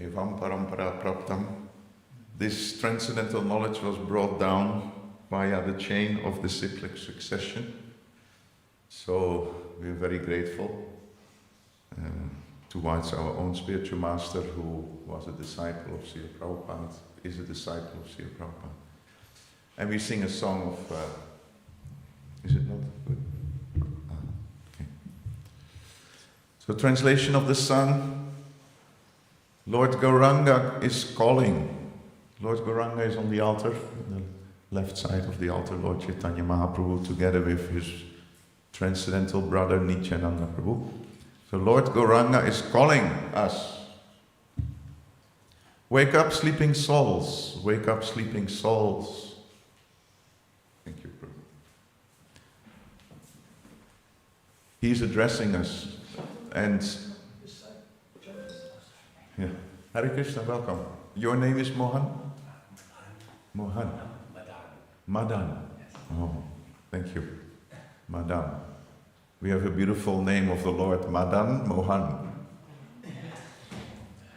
evam parampara praptam. This transcendental knowledge was brought down via the chain of disciplic succession. So we are very grateful towards our own spiritual master, who was a disciple of Srila Prabhupada, is a disciple of Srila Prabhupada. And we sing a song of, is it not good? Okay. So translation of the song, Lord Gauranga is calling. Lord Gauranga is on the altar, on the left side of the altar, Lord Chaitanya Mahaprabhu, together with his transcendental brother Nityananda Prabhu. So Lord Gauranga is calling us. Wake up, sleeping souls. Wake up, sleeping souls. Thank you, Prabhu. He's addressing us. And yeah. Hare Krishna, welcome. Your name is Mohan? Mohan. Madan. Oh, thank you. Madan. We have a beautiful name of the Lord, Madan Mohan.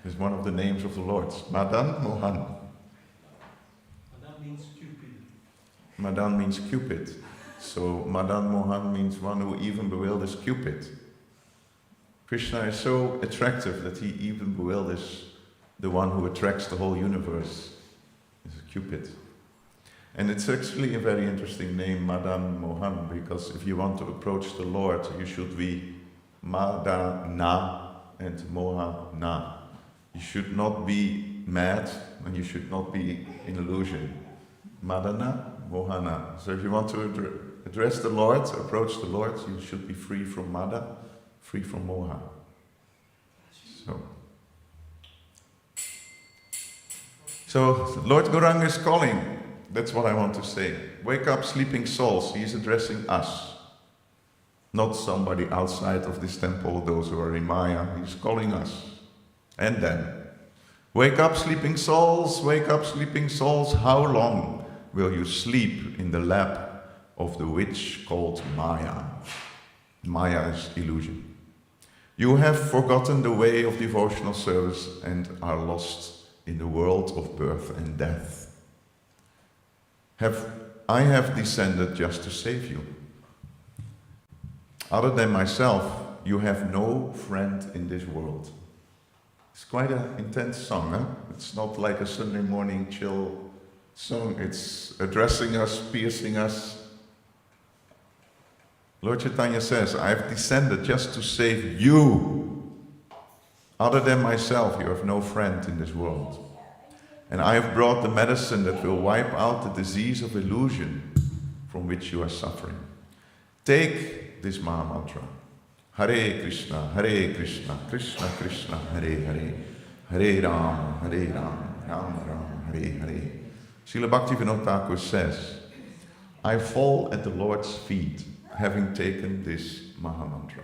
It's one of the names of the Lord, Madan Mohan. Madan means Cupid. Madan means Cupid. So Madan Mohan means one who even bewilders Cupid. Krishna is so attractive that he even bewilders the one who attracts the whole universe. Is Cupid. And it's actually a very interesting name, Madan Mohan, because if you want to approach the Lord, you should be Madana and Mohana. You should not be mad, and you should not be in illusion. Madana, Mohana. So if you want to address the Lord, approach the Lord, you should be free from Mada, free from Moha. So Lord Gauranga is calling. That's what I want to say. Wake up, sleeping souls. He is addressing us. Not somebody outside of this temple, those who are in Maya. He's calling us. And then, wake up, sleeping souls. Wake up, sleeping souls. How long will you sleep in the lap of the witch called Maya? Maya is illusion. You have forgotten the way of devotional service and are lost in the world of birth and death. I have descended just to save you. Other than myself, you have no friend in this world. It's quite an intense song, huh? It's not like a Sunday morning chill song. It's addressing us, piercing us. Lord Chaitanya says, I have descended just to save you. Other than myself, you have no friend in this world. And I have brought the medicine that will wipe out the disease of illusion from which you are suffering. Take this Maha Mantra. Hare Krishna, Krishna Krishna, Hare Hare, Hare Ram, Ram Ram, Hare Hare. Srila Bhaktivinoda Thakur says, I fall at the Lord's feet, having taken this Maha Mantra.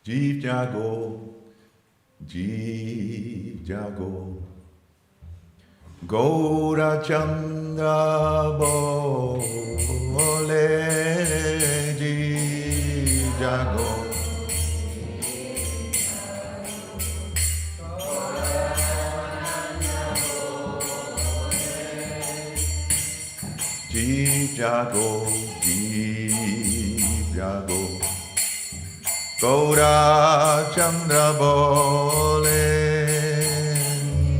Jeev Jago, Jeev Jago, Gaura Chandra Bole, Jeev Jago. Jeev Jago, Jeev Jago, Gaura Chandra Bole,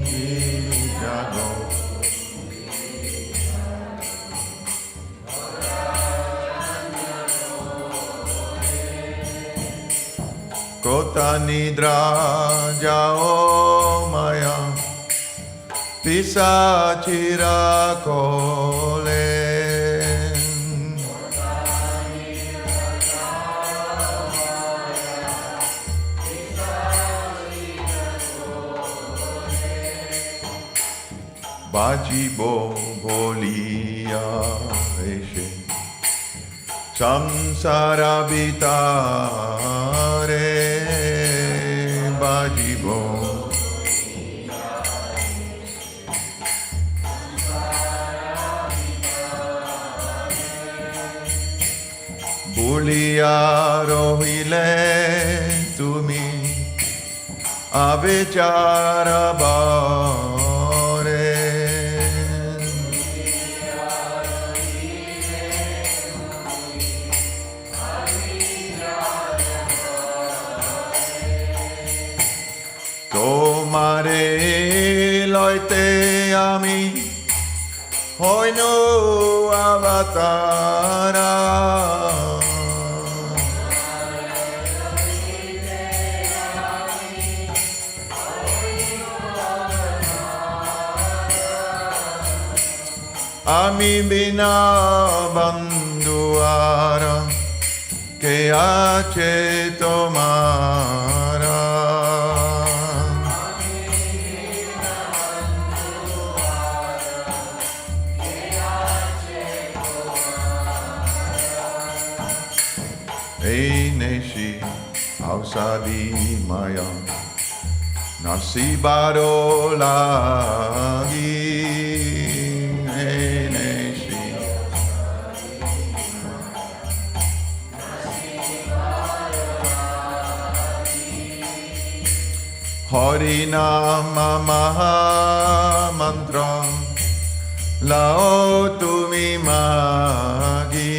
Jeev Jago. Kota Nidra Jao Maya, Pisachira Kole. Bajibo Bolia Eshe Samsara Vitare Bajibo Lia rohile tumi avichara bare. Tomare loite ami hoinu avatara. Ami bina bandhuara ke ache tomara. Eineshi ausadi maya nasibaro lagi. Eineshi Harinama maha mantra lao tumi magi.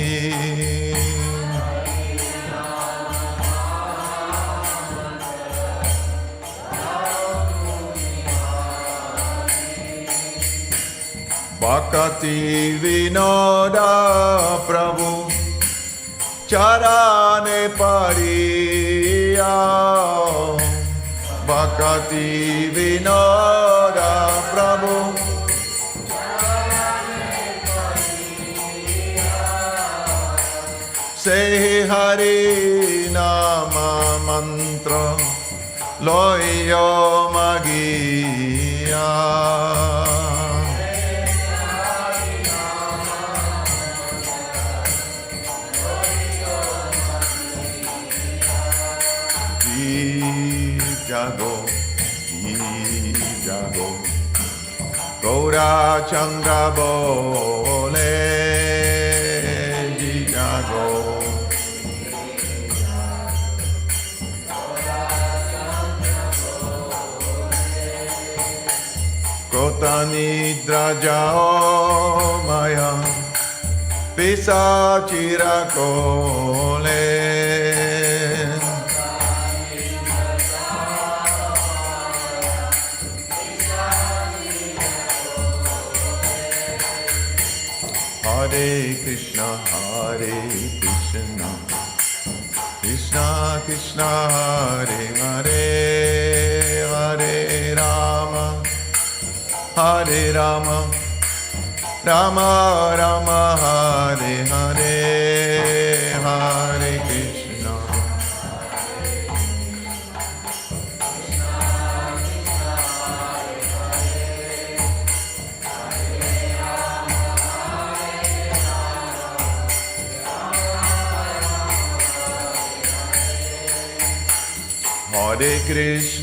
Bhakati vinoda prabhu charane pariya. Bhakati vinoda prabhu say Hari Nama mantra loyo magiya. Jago, jago, Gaura Chandra bole, jago. Kota nidra jao maya, pisa chirakole. Hare Krishna, Krishna Krishna, Hare Hare, Hare Rama, Hare Rama, Rama Rama, Hare Hare, Hare Krishna.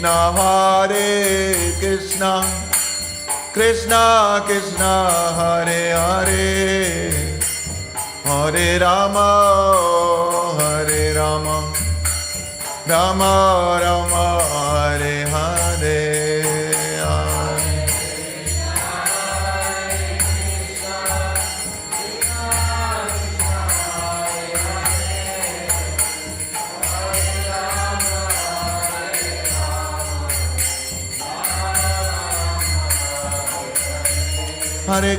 Hare Krishna, Krishna Krishna, Hare Hare, Hare Rama, Hare Rama, Rama Rama, Hare Hare, Hare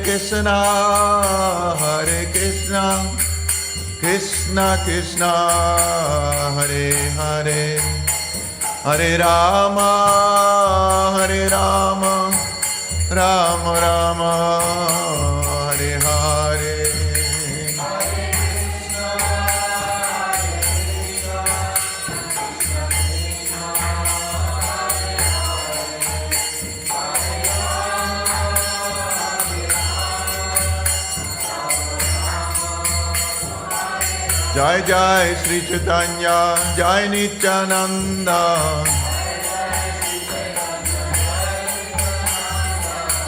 Krishna, Krishna Krishna, Hare Hare, Hare Rama, Hare Rama, Rama Rama, Hare Hare. Jai Jai Sri Chaitanya, Jai Nityananda.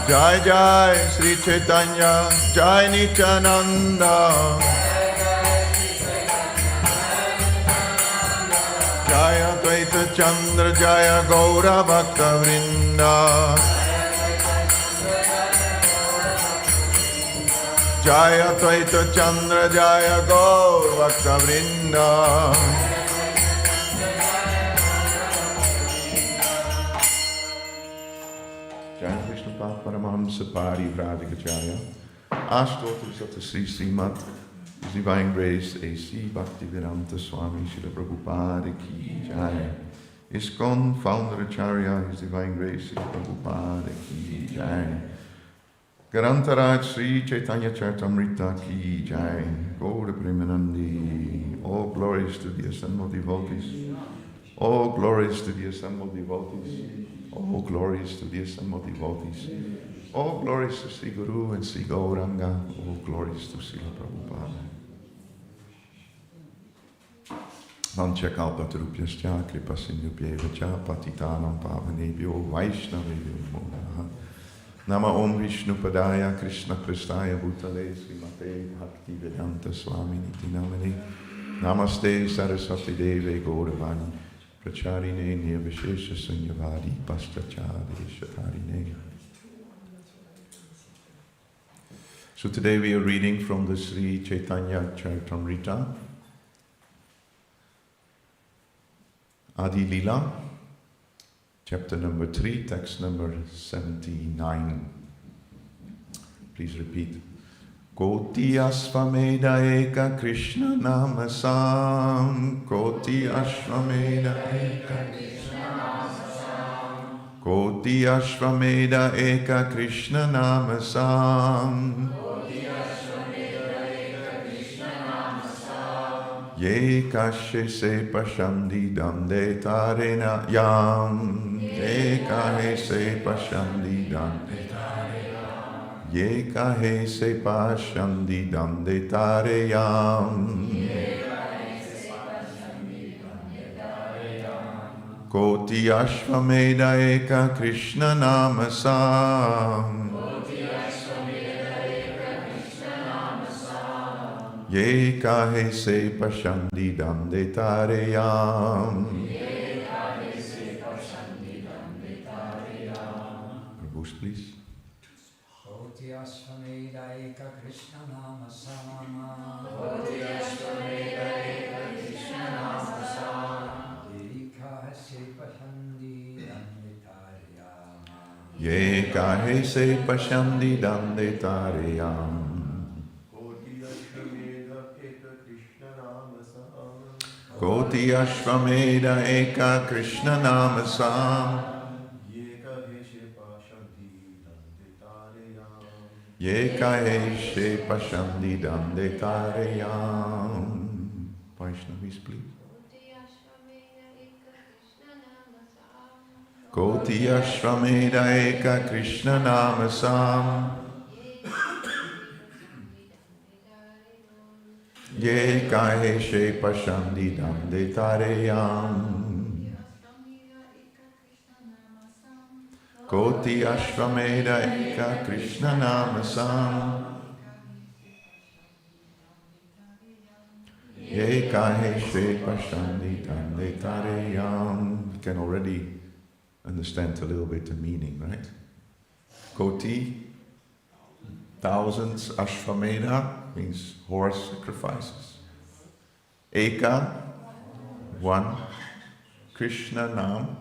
Jai Jai Sri Chaitanya, Jai Nityananda. Jaya Dvaita Chandra Jaya Gaura Bhakta Vrinda. Jaya Dvaita Chandra Jaya Gaura Bhakta Vrinda. Jaya Krishna Pad Paramahamsa Parivradikacharya. Ashtotters of the Sri Srimad His Divine Grace A.C. Bhaktivedanta Swami Srila Prabhupada Ki Jai. ISKCON Founder Acharya His Divine Grace Srila Prabhupada Ki Jai. Garantaraj Sri Chaitanya Charitamrita Ki Jai. Gaura Premanandi. All glories to the assembled devotees. All glories to the assembled devotees. All glories to the assembled devotees. All glories to Sri Guru and Sri Gauranga. All glories to Srila Prabhupada. Vanchakalpatarupyascha kripasindhubhyevacha patitanam pavanebhyo vaishnavebhyo namo namaha. Nama Om Vishnu Padaya Krishna Prestaya Bhutale Srimate Bhaktivedanta Swami Niti Namane. Namaste Saraswati Deve Gauravani Pracharine Nirvishesha Sunyavadi Paschachade Shatarine. So today we are reading from the Sri Chaitanya Charitamrita, Adi Lila, chapter number 3, text number 79. Please repeat. Koti Ashvamedha Eka Krishna Namasam. Koti Ashvamedha Eka Krishna Namasam. Koti Ashvamedha Eka Krishna Namasam. Ye kashe se pashandi dande tarena yam. Ye kahe se pashandi dande tareyam. Ye kahe se pashandi dande tareyam. Koti Ashvamedha Eka Krishna Namasam. Ye kahe se pashandi dande tareyam. Ye kahe se pashandi dande tareyam. Boost, please. Koti Ashvamedha Eka Krishna Namasama. Koti Ashvamedha Eka Krishna Namasam. Ye kahe se pashandi dande tareyam. Koti Ashvamedha Eka Krishna Namasam. Ye kahe se pashandi dande tareyam. Vaishnavis, please. Koti Ashvamedha Eka Krishna Namasam. Ye kahe se pashandi dande tareyam. Koti Ashvamedha Eka Krishna Namasam. Ye kahe se pashandi dande tareyam. We can already understand a little bit the meaning, right? Koti, thousands. Ashvamedha means horse sacrifices. Eka, one. Krishna Nam,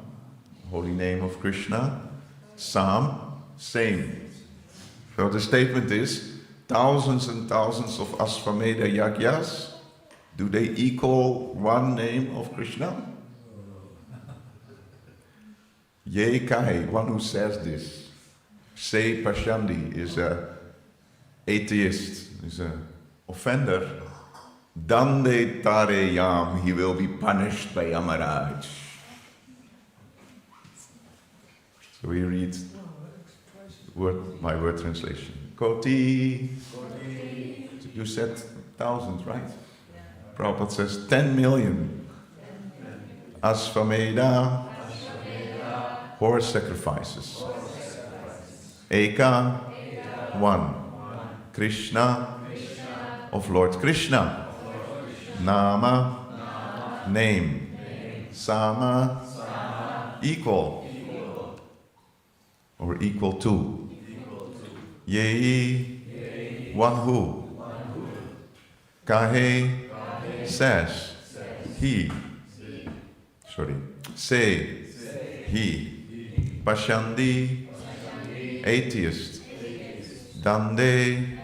holy name of Krishna. Sam, same. So the statement is, thousands and thousands of Ashvamedha yagyas, do they equal one name of Krishna? Ye Kai, one who says this, Se Pashandi, is a atheist, is an offender. Dande Tareyam, he will be punished by Yamaraj. So we read my word translation. Koti. You said thousands, right? Yeah. Prabhupada says 10 million. Ashvamedha. Horse sacrifices. Eka. One. Krishna. Of Lord Krishna. Nama. Name. Sama. Equal. Or equal to. Yei. One who. Kahe. Says. He. Sorry. Say. He. Pashandi. Atheist. Dande.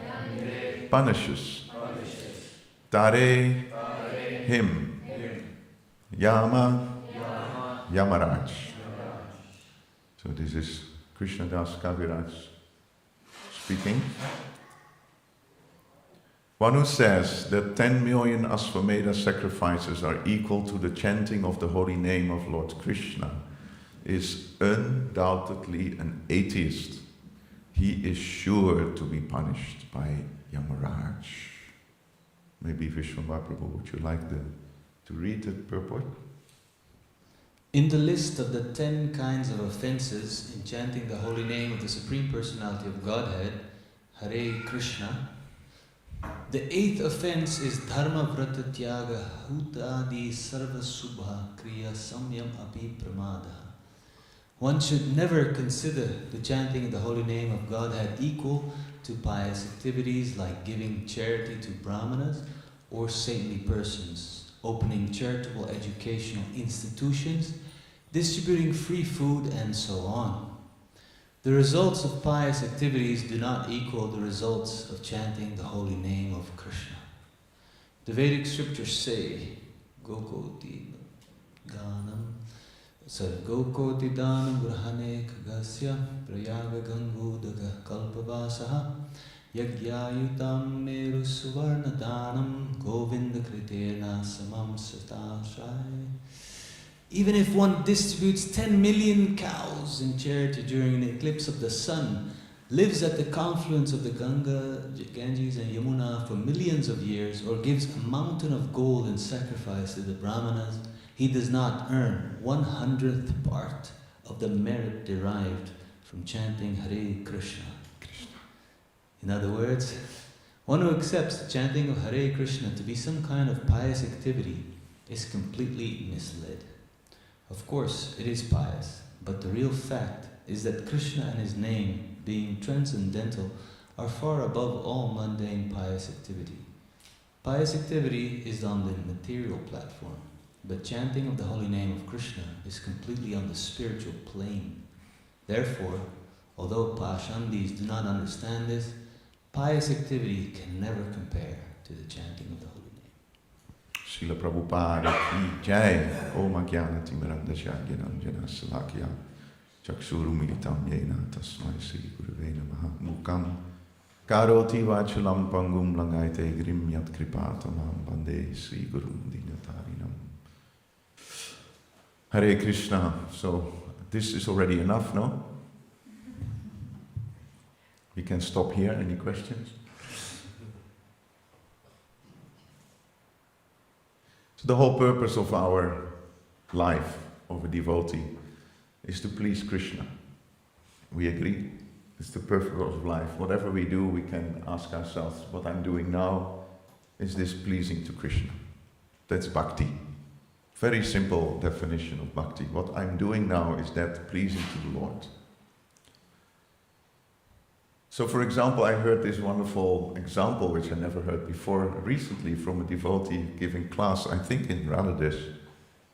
Punishes. Tare. Him. Yama. Yamaraj. So this is Krishnadas Kaviraj speaking. One who says that 10 million Ashvamedha sacrifices are equal to the chanting of the holy name of Lord Krishna is undoubtedly an atheist. He is sure to be punished by Yamaraj. Maybe Vishwambar Prabhu, would you like to read the purport? In the list of the 10 kinds of offenses in chanting the holy name of the Supreme Personality of Godhead, Hare Krishna, the 8th offense is Dharma Vrata Tyaga Hutadi Sarva Subha Kriya Samyam Api Pramada. One should never consider the chanting of the holy name of Godhead equal to pious activities like giving charity to brahmanas or saintly persons, opening charitable educational institutions, distributing free food, and so on. The results of pious activities do not equal the results of chanting the holy name of Krishna. The Vedic scriptures say, Gokoti Danam Sargokoti Danam Grahane Kagasya Prayaga Gangudaga Kalpavasaha Yagyayutam Meru Suvarna Danam Govinda Kritena Samam Satashai. Even if one distributes 10 million cows in charity during an eclipse of the sun, lives at the confluence of the Ganges and Yamuna for millions of years, or gives a mountain of gold in sacrifice to the brahmanas, he does not earn 1/100th part of the merit derived from chanting Hare Krishna. In other words, one who accepts the chanting of Hare Krishna to be some kind of pious activity is completely misled. Of course, it is pious, but the real fact is that Krishna and his name, being transcendental, are far above all mundane pious activity. Pious activity is on the material platform, but chanting of the holy name of Krishna is completely on the spiritual plane. Therefore, although Pashandis do not understand this, pious activity can never compare to the chanting of the holy name. Srila Prabhupada ki jai. Om Ajnana Timirandasya Gyananjana Salakya Chakshuru Militam Yena Tasmai Sri Gurave Namaha Mukam Karoti Vachulam Pangum Langaite Grim Yat Kripatamam Bande Sri Gurum Dinatarinam. Hare Krishna. So this is already enough, no? We can stop here. Any questions? So the whole purpose of our life of a devotee is to please Krishna. We agree? It's the purpose of life. Whatever we do, we can ask ourselves, what I'm doing now, is this pleasing to Krishna? That's bhakti. Very simple definition of bhakti. What I'm doing now, is that pleasing to the Lord? So for example, I heard this wonderful example, which I never heard before, recently from a devotee giving class, I think in Radhadesh,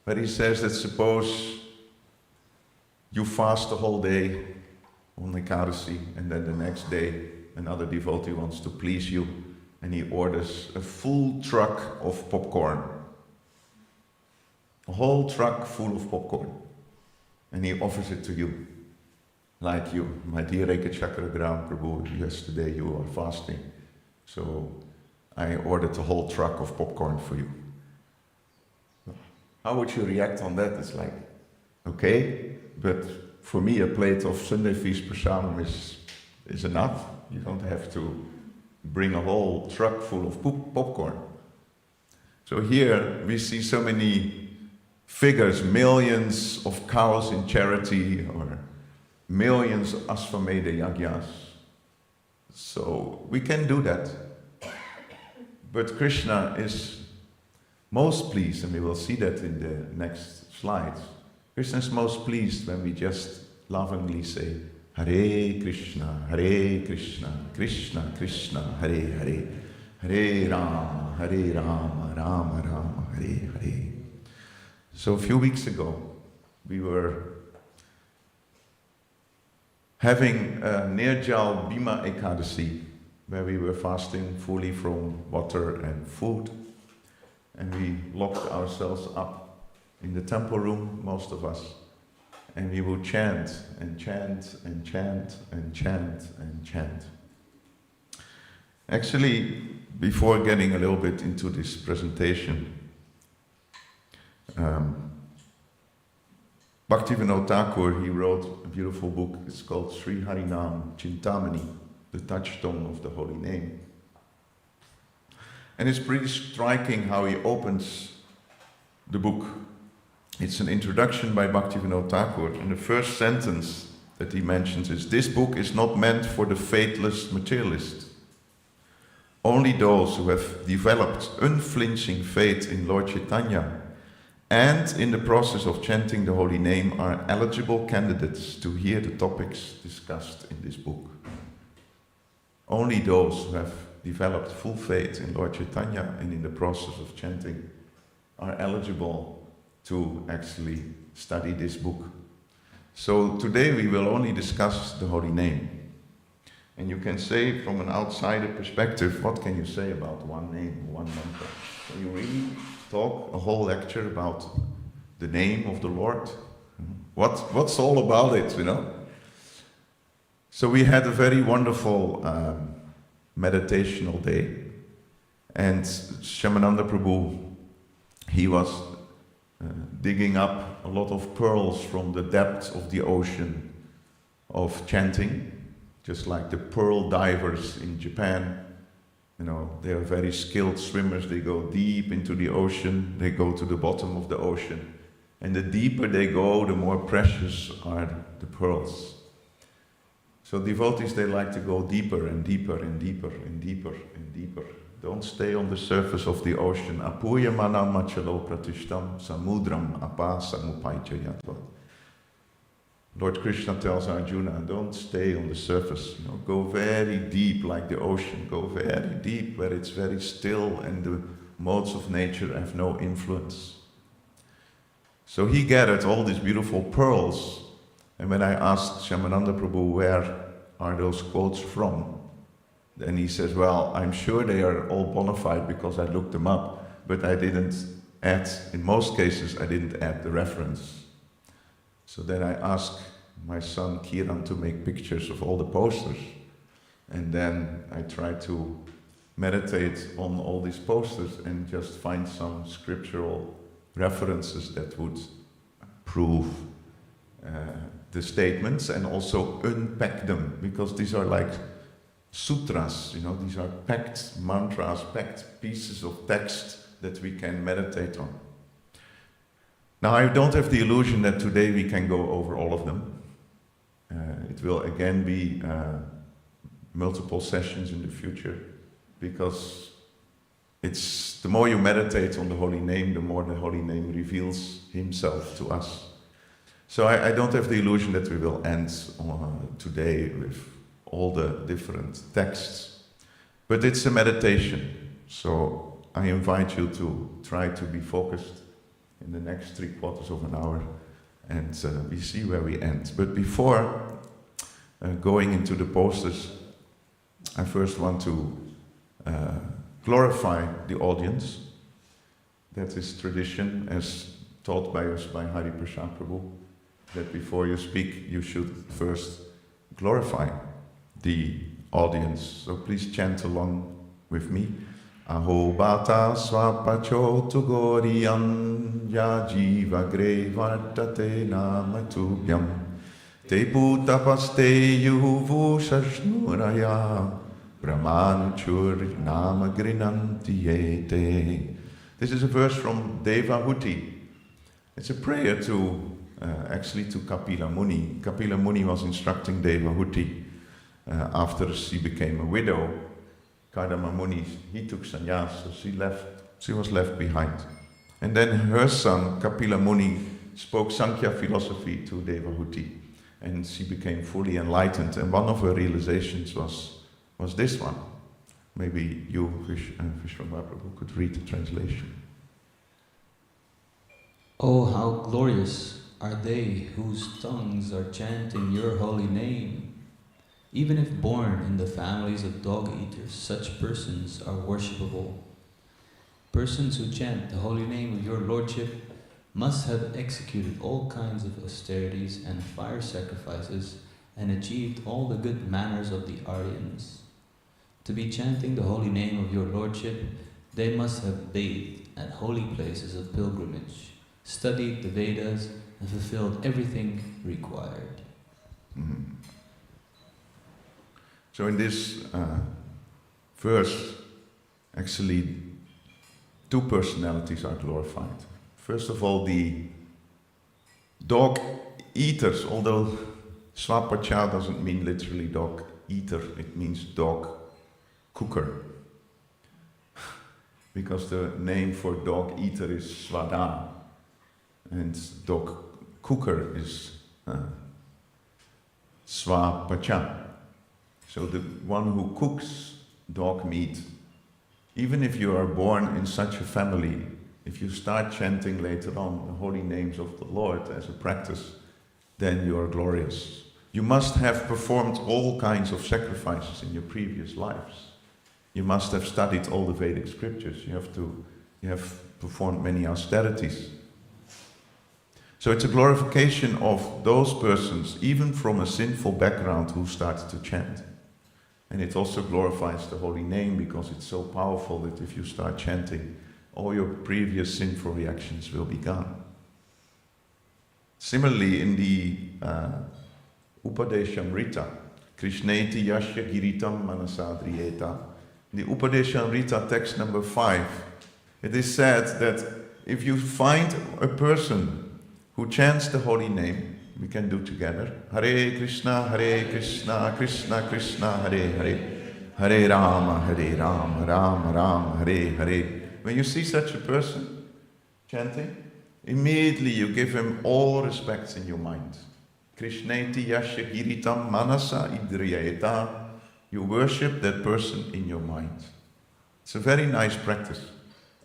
where he says that suppose you fast the whole day on Ekadasi, and then the next day another devotee wants to please you, and he orders a full truck of popcorn. A whole truck full of popcorn. And he offers it to you. Like you, my dear Ekachakra Gram Prabhu, yesterday you were fasting, so I ordered a whole truck of popcorn for you. How would you react on that? It's like, okay, but for me a plate of Sunday feast prasadam is enough. You don't have to bring a whole truck full of popcorn. So here we see so many figures, millions of cows in charity, or millions of Ashvamedha yagyas. So we can do that. But Krishna is most pleased, and we will see that in the next slides. Krishna is most pleased when we just lovingly say, Hare Krishna, Krishna Krishna, Hare Hare, Hare Rama, Rama Rama, Hare Hare. So a few weeks ago, we were having a Nirjal Bhima Ekadasi, where we were fasting fully from water and food, and we locked ourselves up in the temple room, most of us, and we would chant and chant and chant and chant and chant. Actually, before getting a little bit into this presentation, Bhaktivinoda Thakur, he wrote a beautiful book. It's called Sri Harinam Chintamani, the touchstone of the holy name. And it's pretty striking how he opens the book. It's an introduction by Bhaktivinoda Thakur, and the first sentence that he mentions is, "This book is not meant for the faithless materialist. Only those who have developed unflinching faith in Lord Chaitanya and in the process of chanting the holy name are eligible candidates to hear the topics discussed in this book. Only those who have developed full faith in Lord Chaitanya and in the process of chanting are eligible to actually study this book." So today we will only discuss the holy name. And you can say from an outsider perspective, what can you say about one name, one mantra? Can you really talk a whole lecture about the name of the Lord? What's all about it, you know? So we had a very wonderful meditational day, and Shamananda Prabhu, he was digging up a lot of pearls from the depths of the ocean of chanting, just like the pearl divers in Japan. You know, they are very skilled swimmers. They go deep into the ocean. They go to the bottom of the ocean. And the deeper they go, the more precious are the pearls. So devotees, they like to go deeper and deeper and deeper and deeper and deeper. Don't stay on the surface of the ocean. Apuya manam machalo pratishtam samudram apa samupaichayatva. Lord Krishna tells Arjuna, don't stay on the surface. You know, go very deep like the ocean. Go very deep where it's very still and the modes of nature have no influence. So he gathered all these beautiful pearls. And when I asked Shamananda Prabhu, where are those quotes from? Then he says, well, I'm sure they are all bona fide because I looked them up, but I didn't add, in most cases, I didn't add the reference. So then I asked my son Kiran to make pictures of all the posters, and then I tried to meditate on all these posters and just find some scriptural references that would prove the statements and also unpack them, because these are like sutras, you know, these are packed mantras, packed pieces of text that we can meditate on. Now, I don't have the illusion that today we can go over all of them. It will again be multiple sessions in the future, because it's the more you meditate on the holy name, the more the holy name reveals himself to us. So I don't have the illusion that we will end today with all the different texts. But it's a meditation, so I invite you to try to be focused in the next 3/4 of an hour, and we see where we end. But before going into the posters, I first want to glorify the audience. That is tradition, as taught by us by Hari Prasad Prabhu, that before you speak, you should first glorify the audience. So please chant along with me. Aho bata swapacho tu goriyan ya jiva gre vartate namatubhyam te putapaste yuhu shashnuraya brahmanuchur nama grinanti yete. This is a verse from Devahuti. It's a prayer to actually to Kapila Muni. Kapila Muni was instructing Devahuti after she became a widow. Kardama Muni, he took sannyas, so she was left behind. And then her son, Kapila Muni, spoke Sankhya philosophy to Devahuti, and she became fully enlightened. And one of her realizations was this one. Maybe you, Vishwamara Prabhu, could read the translation. Oh, how glorious are they whose tongues are chanting your holy name. Even if born in the families of dog eaters, such persons are worshipable. Persons who chant the holy name of your Lordship must have executed all kinds of austerities and fire sacrifices and achieved all the good manners of the Aryans. To be chanting the holy name of your Lordship, they must have bathed at holy places of pilgrimage, studied the Vedas, and fulfilled everything required. Mm. So in this verse, actually, two personalities are glorified. First of all, the dog eaters, although Swapacha doesn't mean literally dog eater, it means dog cooker. Because the name for dog eater is Svada, and dog cooker is Swapacha. So the one who cooks dog meat, even if you are born in such a family, if you start chanting later on the holy names of the Lord as a practice, then you are glorious. You must have performed all kinds of sacrifices in your previous lives. You must have studied all the Vedic scriptures. You have performed many austerities. So it's a glorification of those persons, even from a sinful background, who start to chant. And it also glorifies the holy name because it's so powerful that if you start chanting, all your previous sinful reactions will be gone. Similarly, in the Upadeshamrita, Krishneti Yashya Giritam Manasadriyeta, the Upadeshamrita text number 5, it is said that if you find a person who chants the holy name, we can do together. Hare Krishna, Krishna Krishna, Hare Hare, Hare Rama, Rama Rama, Hare Hare. When you see such a person chanting, immediately you give him all respects in your mind. Krishneti Yashya Giritam Manasa Idriyeta. You worship that person in your mind. It's a very nice practice.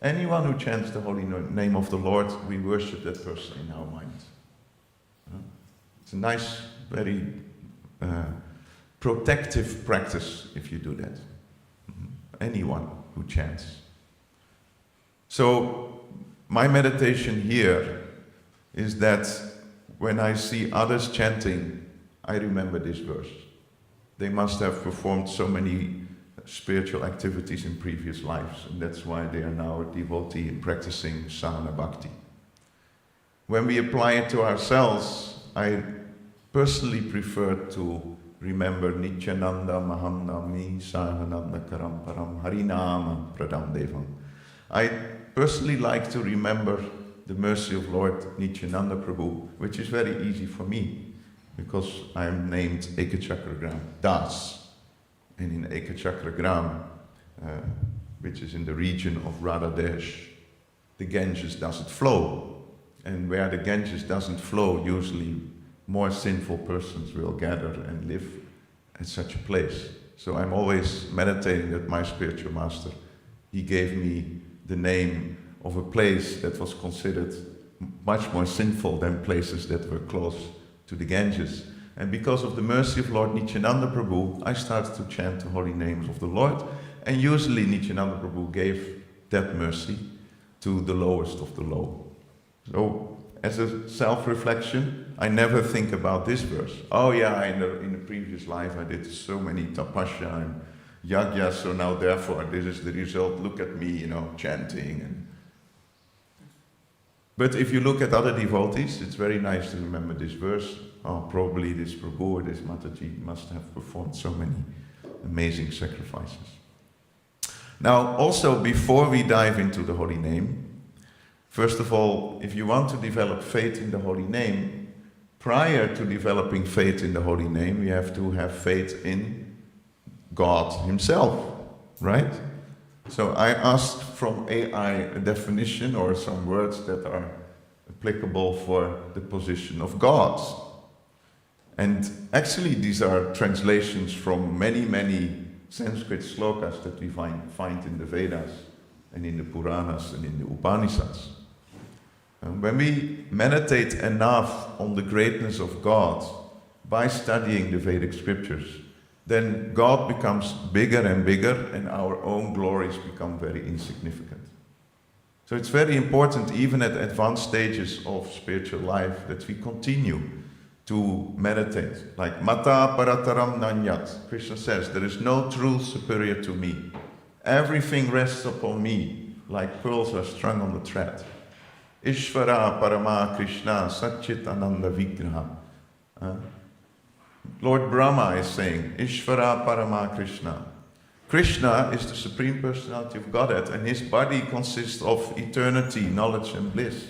Anyone who chants the holy name of the Lord, we worship that person in our mind. It's a nice, very protective practice if you do that. Anyone who chants. So, my meditation here is that when I see others chanting, I remember this verse. They must have performed so many spiritual activities in previous lives, and that's why they are now a devotee and practicing sadhana bhakti. When we apply it to ourselves, I personally prefer to remember Nityananda Mahamnami Sahananda Karamparam Harinama Pradam Devam. I personally like to remember the mercy of Lord Nityananda Prabhu, which is very easy for me because I am named Ekachakra Gram, Das. And in Ekachakra Gram, which is in the region of Radhadesh, the Ganges doesn't flow. And where the Ganges doesn't flow, usually more sinful persons will gather and live at such a place. So I'm always meditating that my spiritual master, he gave me the name of a place that was considered much more sinful than places that were close to the Ganges. And because of the mercy of Lord Nityananda Prabhu, I started to chant the holy names of the Lord. And usually Nityananda Prabhu gave that mercy to the lowest of the low. So, as a self-reflection, I never think about this verse. Oh yeah, in the previous life I did so many tapasya and yajna, so now therefore this is the result. Look at me, chanting. But if you look at other devotees, it's very nice to remember this verse. Oh, probably this Prabhu or this Mataji must have performed so many amazing sacrifices. Now, also, before we dive into the holy name, first of all, if you want to develop faith in the holy name, prior to developing faith in the holy name, you have to have faith in God Himself, right? So I asked from AI a definition or some words that are applicable for the position of God. And actually these are translations from many, many Sanskrit slokas that we find in the Vedas and in the Puranas and in the Upanishads. And when we meditate enough on the greatness of God by studying the Vedic scriptures, then God becomes bigger and bigger and our own glories become very insignificant. So it's very important, even at advanced stages of spiritual life, that we continue to meditate. Like Mata Parataram Nanyat, Krishna says, there is no truth superior to me. Everything rests upon me, like pearls are strung on the thread. Ishvara Parama Krishna Satchit Ananda Vigraha. Lord Brahma is saying, Ishvara Parama Krishna. Krishna is the Supreme Personality of Godhead, and his body consists of eternity, knowledge and bliss.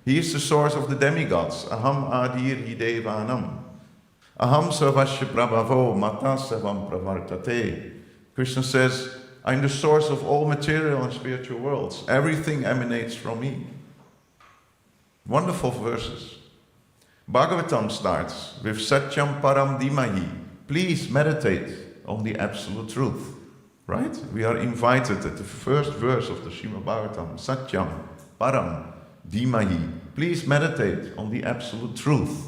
He is the source of the demigods. Aham Adir Hidevanam. Aham Savasya Prabhavo Mata Savam Pravartate. Krishna says, I'm the source of all material and spiritual worlds. Everything emanates from me. Wonderful verses. Bhagavatam starts with Satyam Param Dimahi. Please meditate on the absolute truth. Right? We are invited at the first verse of the Srimad Bhagavatam. Satyam Param Dimahi. Please meditate on the absolute truth.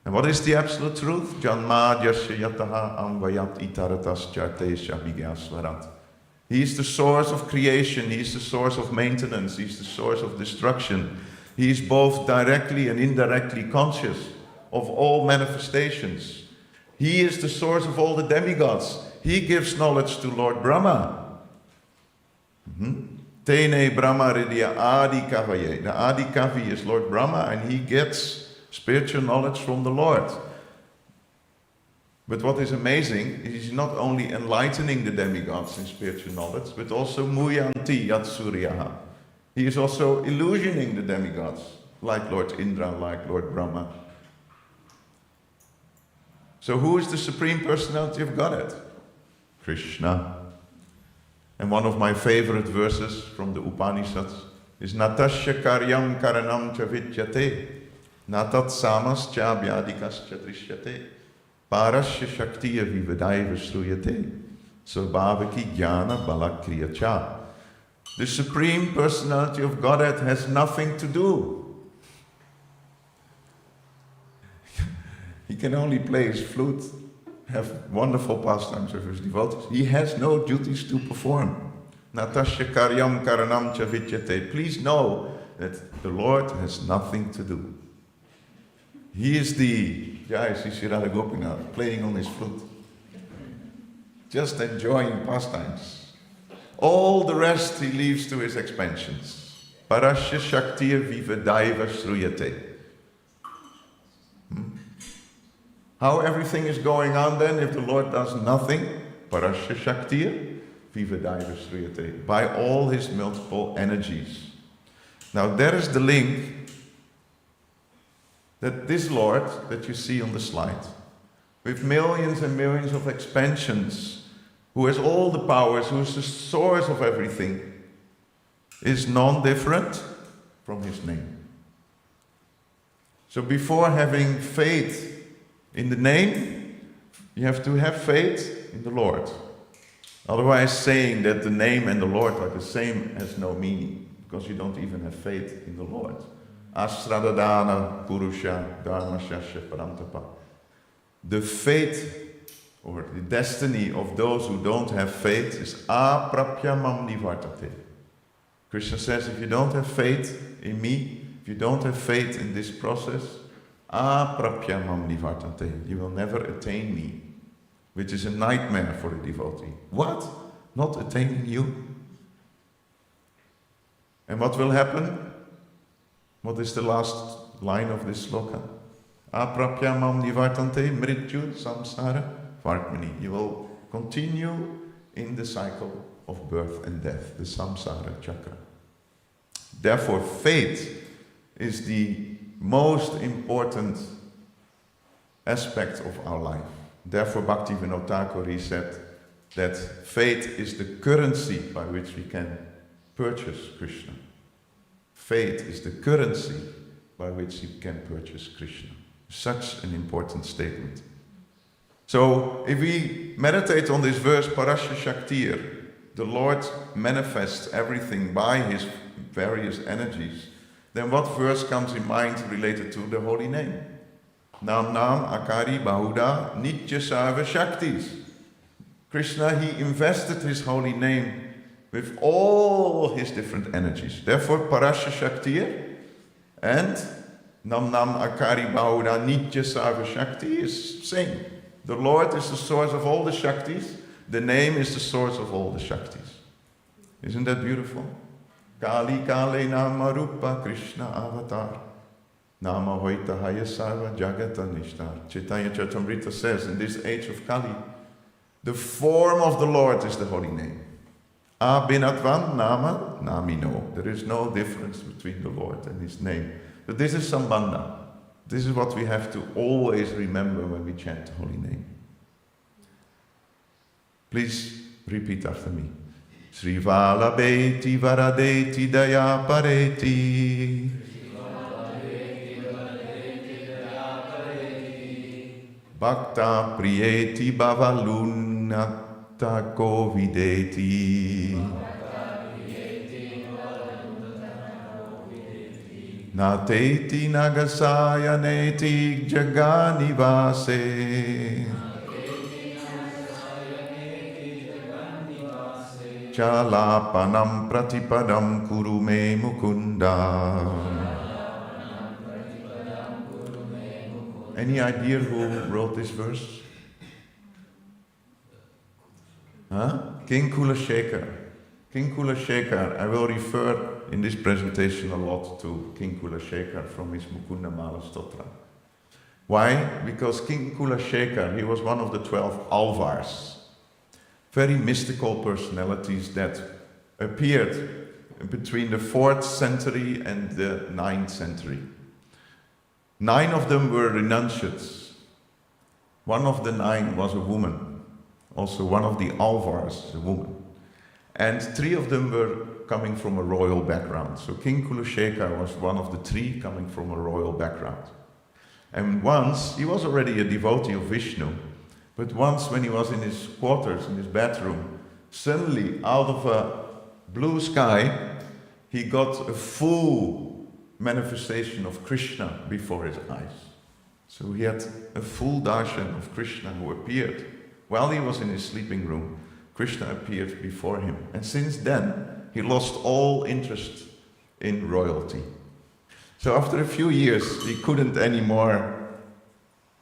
And what is the absolute truth? Janma Jasya Yataha Amvayat Itaratas Chartesha Vigyasvarat. He is the source of creation. He is the source of maintenance. He is the source of destruction. He is both directly and indirectly conscious of all manifestations. He is the source of all the demigods. He gives knowledge to Lord Brahma. Tene Brahma Ridya Adi Kavaye. The Adi Kavi is Lord Brahma, and he gets spiritual knowledge from the Lord. But what is amazing is he's not only enlightening the demigods in spiritual knowledge, but also Muyanti Yat Suryaha. He is also illusioning the demigods, like Lord Indra, like Lord Brahma. So who is the Supreme Personality of Godhead? Krishna. And one of my favorite verses from the Upanishads is Natasya Karyam Karanam Chavidyate Natat Samas Chabhyadikas Chatrishyate Parasya Shaktiya Vivadaiva Sruyate Svabhavaki Jnana Balakriya Cha. The Supreme Personality of Godhead has nothing to do. He can only play his flute, have wonderful pastimes with his devotees. He has no duties to perform. Natasya Karyam Karanam Chavidyate. Please know that the Lord has nothing to do. He is the Jai Sri Radha Gopinath playing on his flute, just enjoying pastimes. All the rest he leaves to his expansions. Parasya Shaktiya Vivadaiva Sruyate. How everything is going on then if the Lord does nothing? Parasya Shaktiya Vivadaiva Sruyate. By all his multiple energies. Now there is the link that this Lord that you see on the slide, with millions and millions of expansions, who has all the powers, who is the source of everything, is non-different from his name. So before having faith in the name, you have to have faith in the Lord. Otherwise, saying that the name and the Lord are the same has no meaning, because you don't even have faith in the Lord. Asradadana Purusha Dharmashasya Parantapa. The fate or the destiny of those who don't have faith is aprapya mam nivartate. Krishna says, if you don't have faith in me, if you don't have faith in this process, aprapya mam nivartate, you will never attain me, which is a nightmare for a devotee. What? Not attaining you? And what will happen? What is the last line of this sloka? Aprapya mam nivartante mrityu samsara vartmani. You will continue in the cycle of birth and death, the samsara chakra. Therefore, faith is the most important aspect of our life. Therefore, Bhaktivinoda Thakur said that faith is the currency by which we can purchase Krishna. Faith is the currency by which he can purchase Krishna. Such an important statement. So, if we meditate on this verse, Parasya Shaktir, the Lord manifests everything by his various energies, then what verse comes in mind related to the holy name? Nam Nam Akari Bahuda Nitya Sarva Shaktis. Krishna, he invested his holy name with all his different energies. Therefore, Parasya Shaktir and Nam Nam Akari Bahuda Nitya Sarva Shakti is same. The Lord is the source of all the Shaktis. The name is the source of all the Shaktis. Isn't that beautiful? Kali Kale Nama Rupa Krishna Avatar. Nama Hoita Haya Sarva Jagata Nishtar. Chaitanya Charitamrita says, in this age of Kali, the form of the Lord is the holy name. Abhinatvan Nama Namino. There is no difference between the Lord and his name. But this is Sambandha. This is what we have to always remember when we chant the holy name. Please repeat after me. Sri Valabheti Varadeti Daya Pareti. Bhakta Priyeti Bhavalunata Kovideti. Nateti Nagasaya Neti Jaganivase. Chalapanam Pratipadam Kurume Mukunda. Any idea who wrote this verse? King Kulashekar. King Kulashekar, I will refer in this presentation a lot to King Kulashekar from his Mukunda Mala Stotra. Why? Because King Kulashekar, he was one of the 12 Alvars, very mystical personalities that appeared between the 4th century and the 9th century. 9 of them were renunciates. One of the 9 was a woman. Also one of the Alvars is a woman. And 3 of them were coming from a royal background. So King Kulashekar was one of the 3 coming from a royal background. And once, he was already a devotee of Vishnu, but once when he was in his quarters, in his bedroom, suddenly out of a blue sky, he got a full manifestation of Krishna before his eyes. So he had a full darshan of Krishna who appeared. While he was in his sleeping room, Krishna appeared before him. And since then, he lost all interest in royalty. So after a few years, he couldn't anymore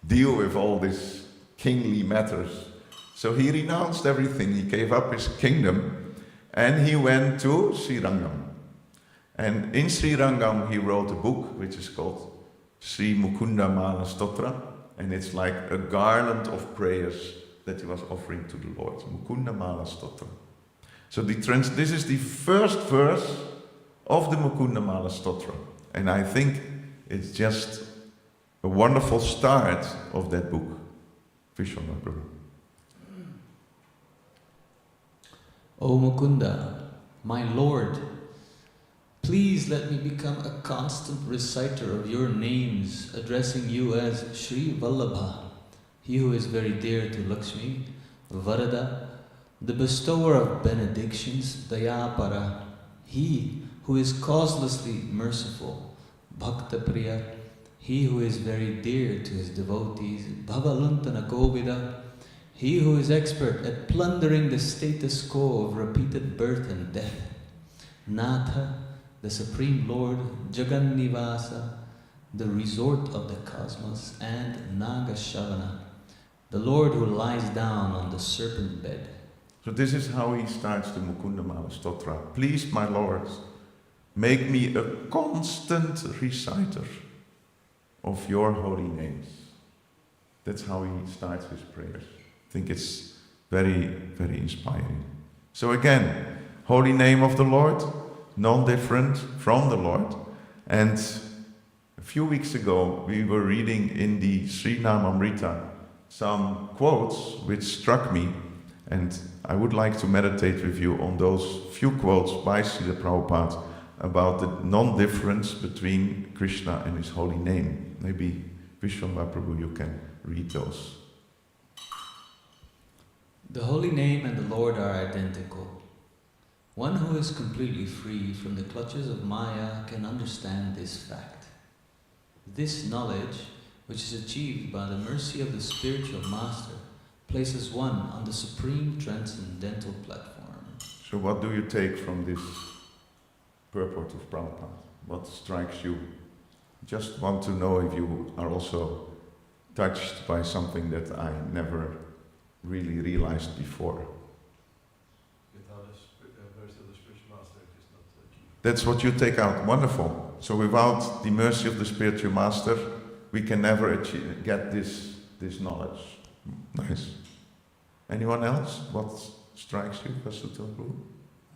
deal with all these kingly matters. So he renounced everything. He gave up his kingdom and he went to Srirangam. And in Srirangam, he wrote a book which is called Sri Mukunda Mala Stotra. And it's like a garland of prayers that he was offering to the Lord. Mukunda Mala Stotra. So this is the first verse of the Mukunda Mala Stotra. And I think it's just a wonderful start of that book. Vishwanath Prabhu. O Mukunda, my Lord, please let me become a constant reciter of your names, addressing you as Sri Vallabha, he who is very dear to Lakshmi, Varada, the bestower of benedictions, Dayapara, he who is causelessly merciful, Bhakta Priya, he who is very dear to his devotees, Bhavalantana Govida, he who is expert at plundering the status quo of repeated birth and death, Natha, the Supreme Lord, Jagannivasa, the resort of the cosmos, and Nagashavana, the Lord who lies down on the serpent bed. So this is how he starts the Mukunda Mala Stotra. Please, my Lord, make me a constant reciter of your holy names. That's how he starts his prayers. I think it's very, very inspiring. So again, holy name of the Lord, non-different from the Lord. And a few weeks ago, we were reading in the Sri Namamrita some quotes which struck me, and I would like to meditate with you on those few quotes by Srila Prabhupada about the non-difference between Krishna and his holy name. Maybe Vishwamba Prabhu, you can read those. The holy name and the Lord are identical. One who is completely free from the clutches of Maya can understand this fact. This knowledge, which is achieved by the mercy of the spiritual master, places one on the supreme transcendental platform. So what do you take from this purport of Prabhupada? What strikes you? Just want to know if you are also touched by something that I never really realized before. Without the mercy of the spiritual master, it is not achieved. That's what you take out. Wonderful. So without the mercy of the spiritual master, we can never get this knowledge. Nice. Anyone else? What strikes you, Vasudha?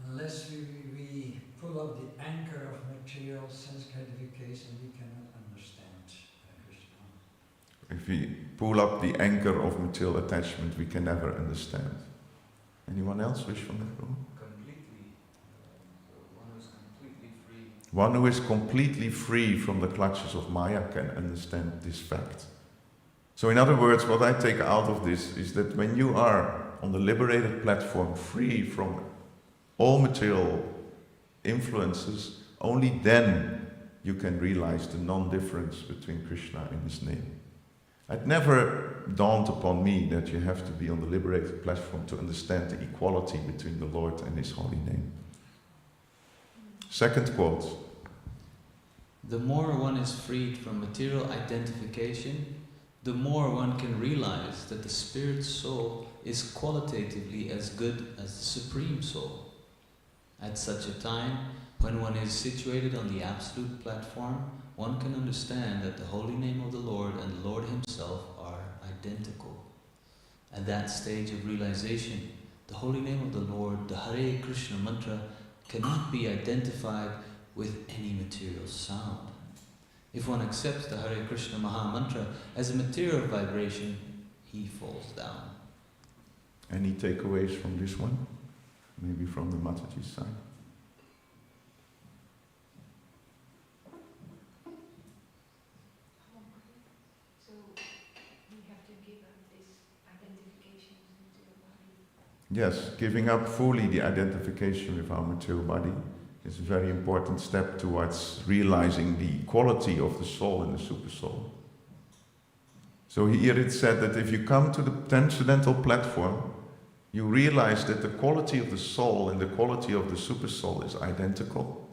Unless we pull up the anchor of material sense gratification, we cannot understand Krishna. If we pull up the anchor of material attachment, we can never understand. Anyone else wish from that room? Completely, one who is completely free. One who is completely free from the clutches of Maya can understand this fact. So in other words, what I take out of this is that when you are on the liberated platform, free from all material influences, only then you can realize the non-difference between Krishna and his name. It never dawned upon me that you have to be on the liberated platform to understand the equality between the Lord and his holy name. Second quote. The more one is freed from material identification, the more one can realize that the spirit soul is qualitatively as good as the supreme soul. At such a time, when one is situated on the absolute platform, one can understand that the holy name of the Lord and the Lord himself are identical. At that stage of realization, the holy name of the Lord, the Hare Krishna mantra, cannot be identified with any material sound. If one accepts the Hare Krishna Maha Mantra as a material vibration, he falls down. Any takeaways from this one? Maybe from the Mataji's side? So we have to give up this identification into the body. Yes, giving up fully the identification with our material body is a very important step towards realizing the quality of the soul and the super soul. So here it said that if you come to the transcendental platform, you realize that the quality of the soul and the quality of the super soul is identical.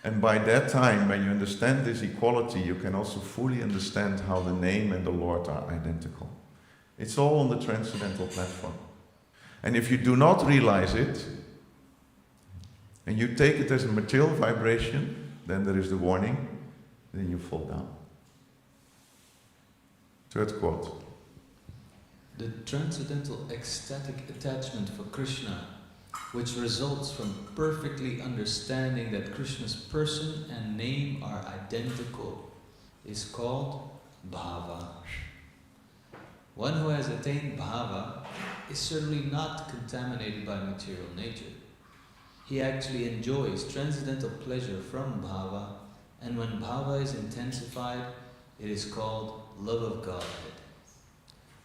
And by that time, when you understand this equality, you can also fully understand how the name and the Lord are identical. It's all on the transcendental platform. And if you do not realize it, and you take it as a material vibration, then there is the warning, then you fall down. Third quote. The transcendental ecstatic attachment for Krishna, which results from perfectly understanding that Krishna's person and name are identical, is called bhava. One who has attained bhava is certainly not contaminated by material nature. He actually enjoys transcendental pleasure from bhava, and when bhava is intensified, it is called love of Godhead.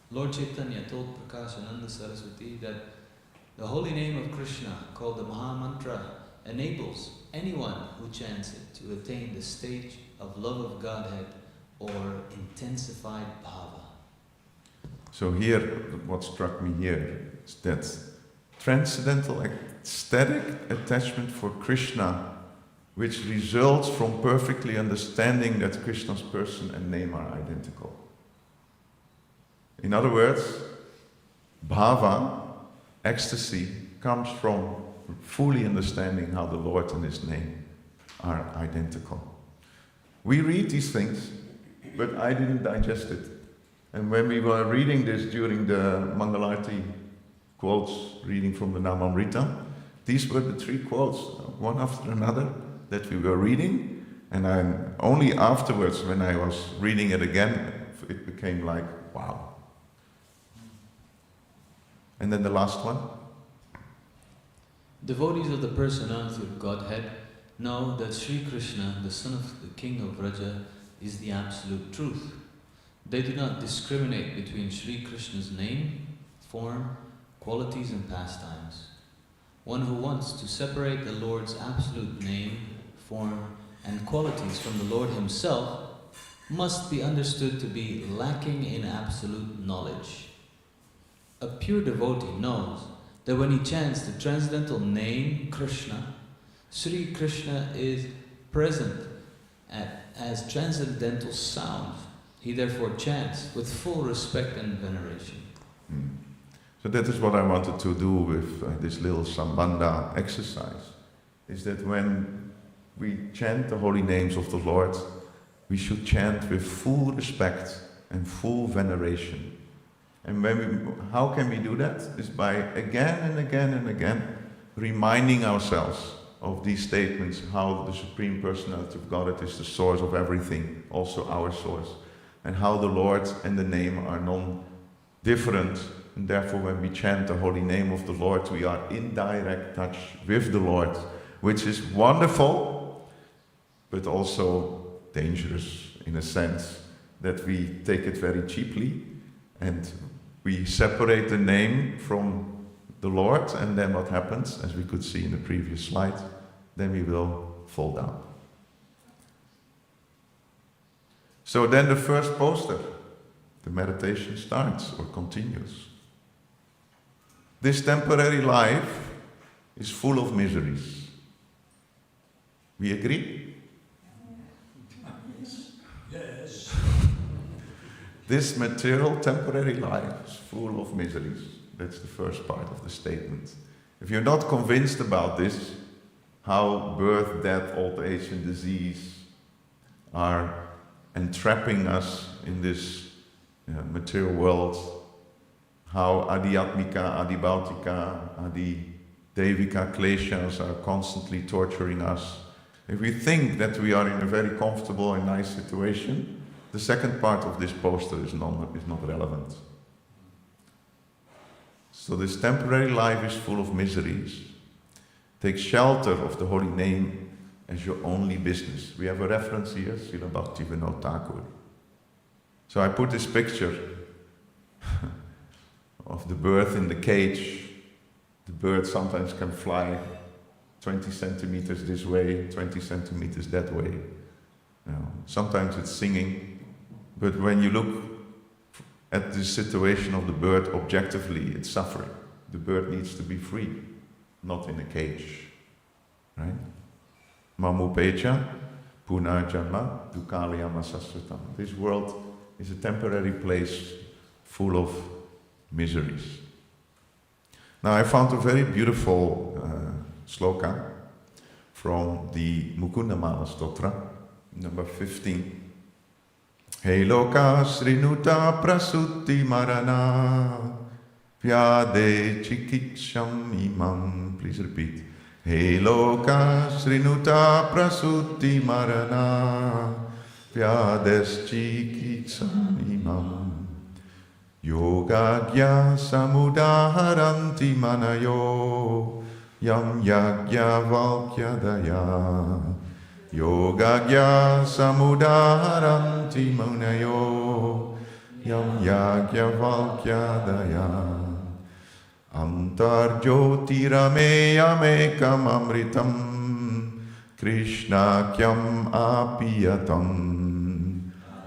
Lord Chaitanya told Prakashananda Saraswati that the holy name of Krishna, called the Maha Mantra, enables anyone who chants it to attain the stage of love of Godhead or intensified bhava. So here, what struck me here is that transcendental ecstatic attachment for Krishna, which results from perfectly understanding that Krishna's person and name are identical. In other words, bhava, ecstasy, comes from fully understanding how the Lord and his name are identical. We read these things, but I didn't digest it. And when we were reading this during the Mangalarti quotes, reading from the Namamrita, these were the three quotes, one after another, that we were reading. And only afterwards, when I was reading it again, it became like, wow. And then the last one. Devotees of the personality of Godhead know that Sri Krishna, the son of the king of Vraja, is the absolute truth. They do not discriminate between Sri Krishna's name, form, qualities and pastimes. One who wants to separate the Lord's absolute name, form and qualities from the Lord himself must be understood to be lacking in absolute knowledge. A pure devotee knows that when he chants the transcendental name Krishna, Sri Krishna is present as transcendental sound. He therefore chants with full respect and veneration. So that is what I wanted to do with this little Sambandha exercise, is that when we chant the holy names of the Lord, we should chant with full respect and full veneration. And how can we do that? Is by again and again and again reminding ourselves of these statements, how the Supreme Personality of Godhead is the source of everything, also our source, and how the Lord and the name are non-different, and therefore when we chant the holy name of the Lord, we are in direct touch with the Lord, which is wonderful, but also dangerous in a sense that we take it very cheaply and we separate the name from the Lord, and then what happens, as we could see in the previous slide, then we will fall down. So then the first poster, the meditation starts or continues. This temporary life is full of miseries. We agree? Yes. This material temporary life is full of miseries. That's the first part of the statement. If you're not convinced about this, how birth, death, old age and disease are entrapping us in this material world, how adhyatmika, adibautika, adidevika kleshas are constantly torturing us. If we think that we are in a very comfortable and nice situation, the second part of this poster is not relevant. So this temporary life is full of miseries. Take shelter of the holy name as your only business. We have a reference here, Srila Bhaktivinoda Thakur. So I put this picture of the bird in the cage. The bird sometimes can fly 20 centimeters this way, 20 centimeters that way. Sometimes it's singing, but when you look at the situation of the bird objectively, it's suffering. The bird needs to be free, not in a cage. Right? Mamupecha, punarjanma, dukkhalayama sasratam. This world is a temporary place full of miseries. Now I found a very beautiful sloka from the Mukundamala Stotra, number 15. Hey loka srinuta prasuti marana pyade chikitsham imam. Please repeat. Hey loka srinuta prasuti marana pyades chikitsham imam. Yogagya samudaharanti manayo yam yagya valkyadaya. Yogagya samudaharanti munayo yam yagya valkyadaya. Antarjyotirameyamekam amritam krishnakyam apiyatam.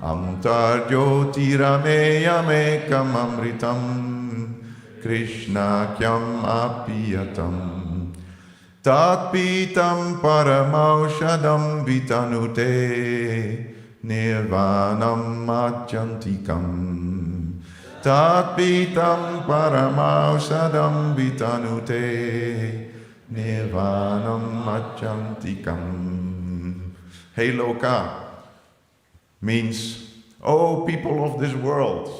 Antarjyotirameyamekam amritam krishnakyam apiyatam. Tatpitam paramaushadam vitanute nirvanam achantikam. Tatpitam paramaushadam vitanute nirvanam achantikam. Hey loka means, oh people of this world.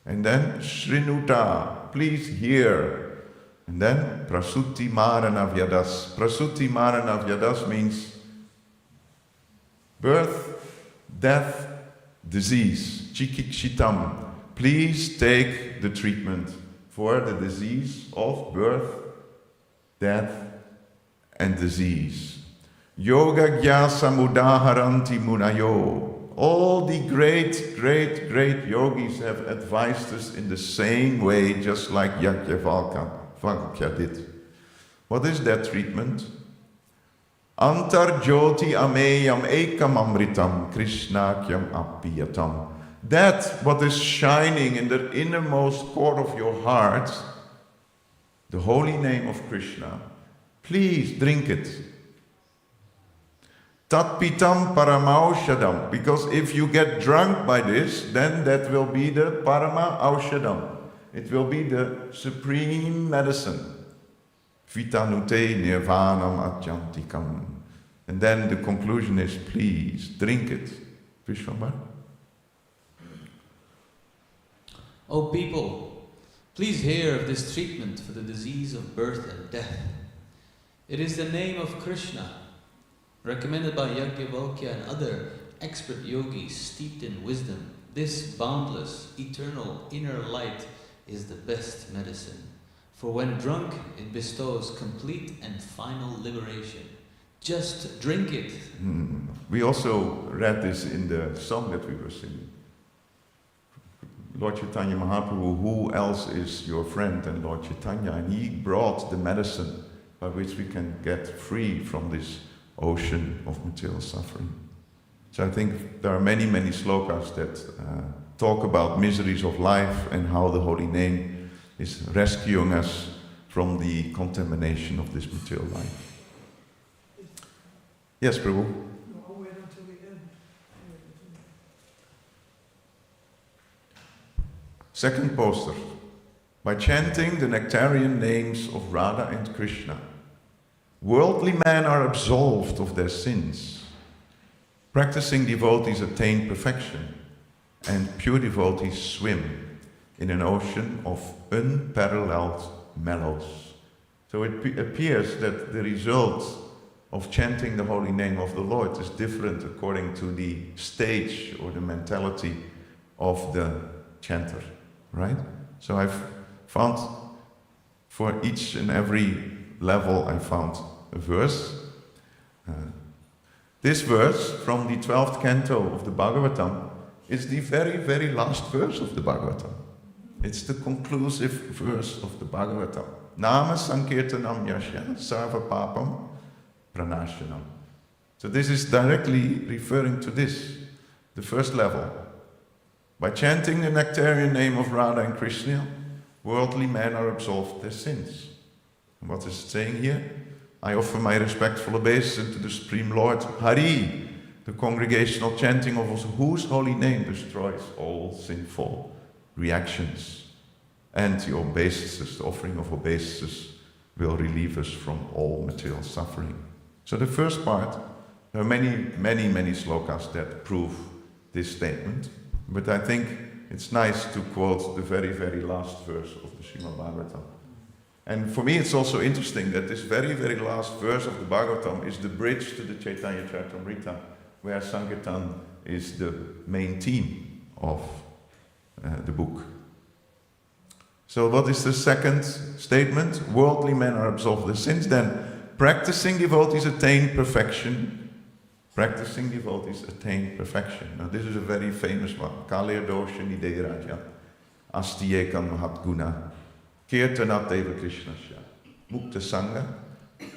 And then Shrinuta, please hear. And then Prasuti Maranavyadas. Prasuti Maranavyadas means birth, death, disease. Chikikshitam. Please take the treatment for the disease of birth, death, and disease. Yoga gyasa mudaharanti munayo. All the great, great, great yogis have advised us in the same way, just like Yajnavalkya did. What is that treatment? Antar jyoti ameyam ekam amritam krishnakyam apiyatam. That what is shining in the innermost core of your heart, the holy name of Krishna, please drink it. Tat pitam paramaushadam, because if you get drunk by this, then that will be the parama aushadam. It will be the supreme medicine. Vitanute nirvanam atyantikam. And then the conclusion is, please drink it. Vishwambar? O people, please hear of this treatment for the disease of birth and death. It is the name of Krishna, recommended by Yajnavalkya and other expert yogis steeped in wisdom. This boundless, eternal inner light is the best medicine. For when drunk, it bestows complete and final liberation. Just drink it. We also read this in the song that we were singing. Lord Chaitanya Mahaprabhu, who else is your friend than Lord Chaitanya? And he brought the medicine by which we can get free from this ocean of material suffering. So I think there are many, many slokas that talk about miseries of life and how the holy name is rescuing us from the contamination of this material life. Yes, Prabhu? I'll wait until the end. Second poster. By chanting the nectarian names of Radha and Krishna, worldly men are absolved of their sins. Practicing devotees attain perfection, and pure devotees swim in an ocean of unparalleled mellows. So it appears that the result of chanting the holy name of the Lord is different according to the stage or the mentality of the chanter, right? So I've found for each and every level I found a verse. This verse from the 12th canto of the Bhagavatam is the very, very last verse of the Bhagavatam. It's the conclusive verse of the Bhagavatam. Nama sankirtanam yasya sarva papam pranashanam. So this is directly referring to this, the first level. By chanting the nectarian name of Radha and Krishna, worldly men are absolved their sins. And what is it saying here? I offer my respectful obeisance to the Supreme Lord Hari, the congregational chanting of whose holy name destroys all sinful reactions. And the obeisances, the offering of obeisances, will relieve us from all material suffering. So the first part, there are many, many, many slokas that prove this statement, but I think it's nice to quote the very, very last verse of the Srimad Bhagavatam. And for me it's also interesting that this very, very last verse of the Bhagavatam is the bridge to the Chaitanya Charitamrita, where Sankirtan is the main theme of the book. So what is the second statement? Worldly men are absolved of their sins. Then practicing devotees attain perfection. Practicing devotees attain perfection. Now this is a very famous one. Kalyadosha nideraja. Astiyekam mahatguna. Kirtanat eva krishnasya. Mukta sangha.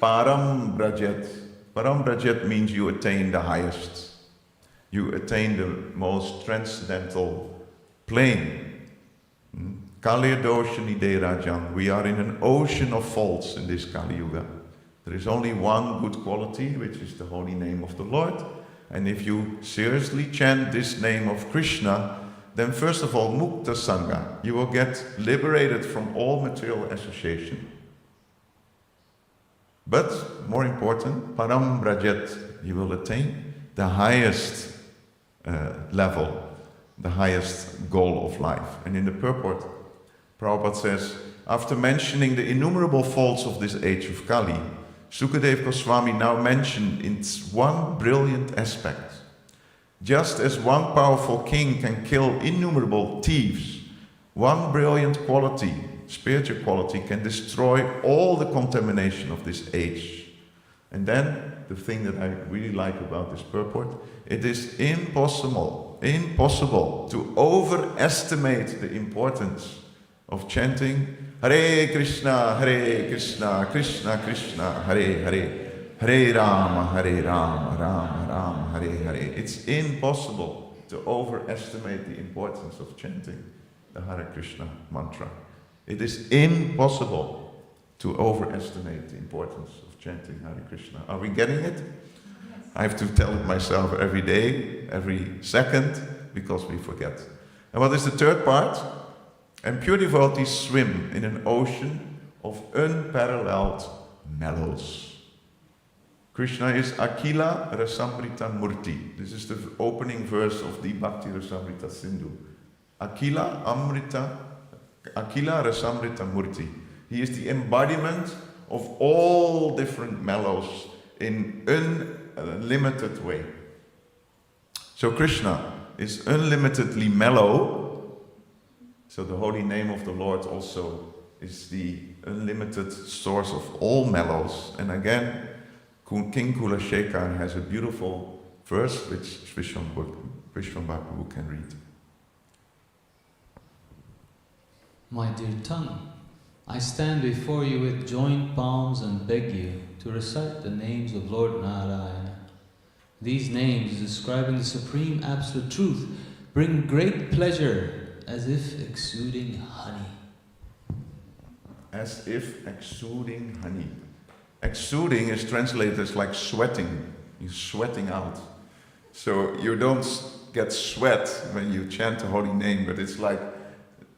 Param brajet. Param brajet means you attain the highest. You attain the most transcendental plane. Kalyadosha niderajan. We are in an ocean of faults in this Kali Yuga. There is only one good quality, which is the holy name of the Lord. And if you seriously chant this name of Krishna, then first of all, Mukta Sangha, you will get liberated from all material association. But more important, Param Brajet, you will attain the highest level, the highest goal of life. And in the purport, Prabhupada says, after mentioning the innumerable faults of this age of Kali, Sukadeva Goswami now mentioned in one brilliant aspect. Just as one powerful king can kill innumerable thieves, one brilliant quality, spiritual quality, can destroy all the contamination of this age. And then the thing that I really like about this purport, it is impossible to overestimate the importance of chanting Hare Krishna, Krishna Krishna, Hare Hare, Hare Rama, Rama Rama, Hare Hare. It's impossible to overestimate the importance of chanting the Hare Krishna mantra. It is impossible to overestimate the importance of chanting Hare Krishna. Are we getting it? I have to tell it myself every day, every second, because we forget. And what is the third part? And pure devotees swim in an ocean of unparalleled mellows. Krishna is Akila Rasamrita Murti. This is the opening verse of the Bhakti Rasamrita Sindhu. Akila Rasamrita Murti. He is the embodiment of all different mellows in unlimited way. So Krishna is unlimitedly mellow. So the holy name of the Lord also is the unlimited source of all mellows. And again, King Kulashekar has a beautiful verse which Vishwambhavu can read. My dear tongue, I stand before you with joined palms and beg you to recite the names of Lord Narayana. These names, describing the supreme absolute truth, bring great pleasure as if exuding honey. As if exuding honey. Exuding is translated as like sweating. You're sweating out. So you don't get sweat when you chant the holy name, but it's like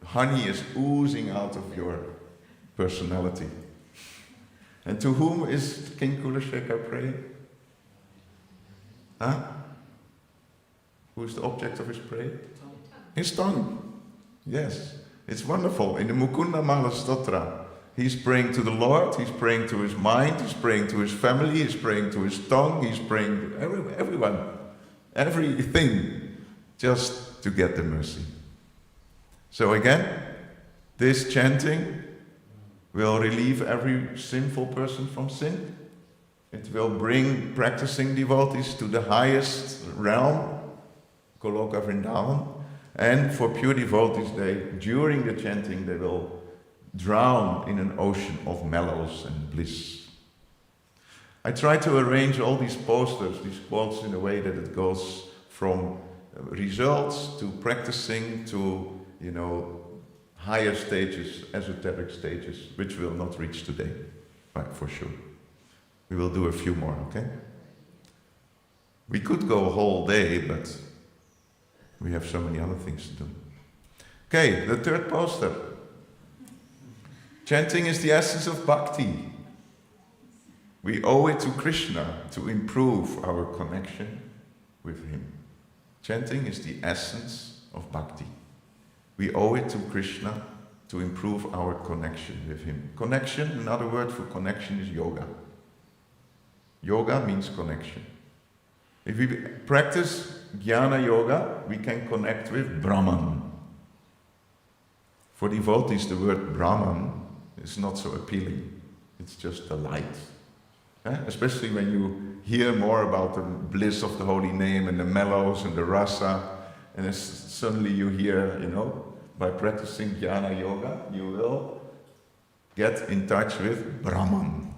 honey is oozing out of your personality. And to whom is King Kulashekar praying? Huh? Who is the object of his prayer? His tongue. Yes, it's wonderful. In the Mukunda Mala Stotra, he's praying to the Lord, he's praying to his mind, he's praying to his family, he's praying to his tongue, he's praying to everyone, everything, just to get the mercy. So again, this chanting will relieve every sinful person from sin. It will bring practicing devotees to the highest realm, Goloka Vrindavan. And for pure devotees, during the chanting, they will drown in an ocean of mellows and bliss. I try to arrange all these posters, these quotes, in a way that it goes from results to practicing to, higher stages, esoteric stages, which we'll not reach today, right, for sure. We will do a few more, okay? We could go a whole day, but we have so many other things to do. Okay, the third poster. Chanting is the essence of bhakti. We owe it to Krishna to improve our connection with Him. Chanting is the essence of bhakti. We owe it to Krishna to improve our connection with Him. Connection, another word for connection is yoga. Yoga means connection. If we practice Jnana Yoga, we can connect with Brahman. For devotees, the word Brahman is not so appealing. It's just the light. Especially when you hear more about the bliss of the holy name and the mellows and the rasa, and suddenly you hear, by practicing Jnana Yoga, you will get in touch with Brahman.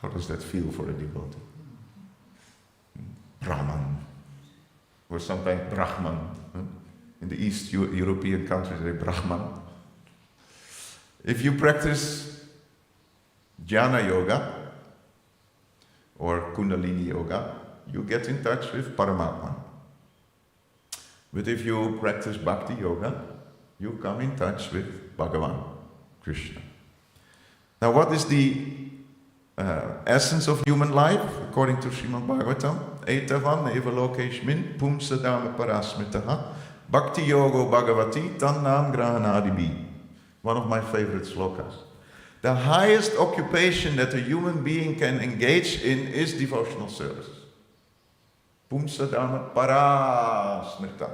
How does that feel for a devotee? Brahman, or sometimes Brahman. In the East European countries, they say Brahman. If you practice Jnana Yoga or Kundalini Yoga, you get in touch with Paramatma. But if you practice Bhakti Yoga, you come in touch with Bhagavan, Krishna. Now, what is the essence of human life, according to Srimad Bhagavatam? Etavan eva lokeshmin pumsadama parasmitaha bhakti yogo bhagavati tannam grahanadibi. One of my favorite slokas. The highest occupation that a human being can engage in is devotional service. Pumsadama parasmita.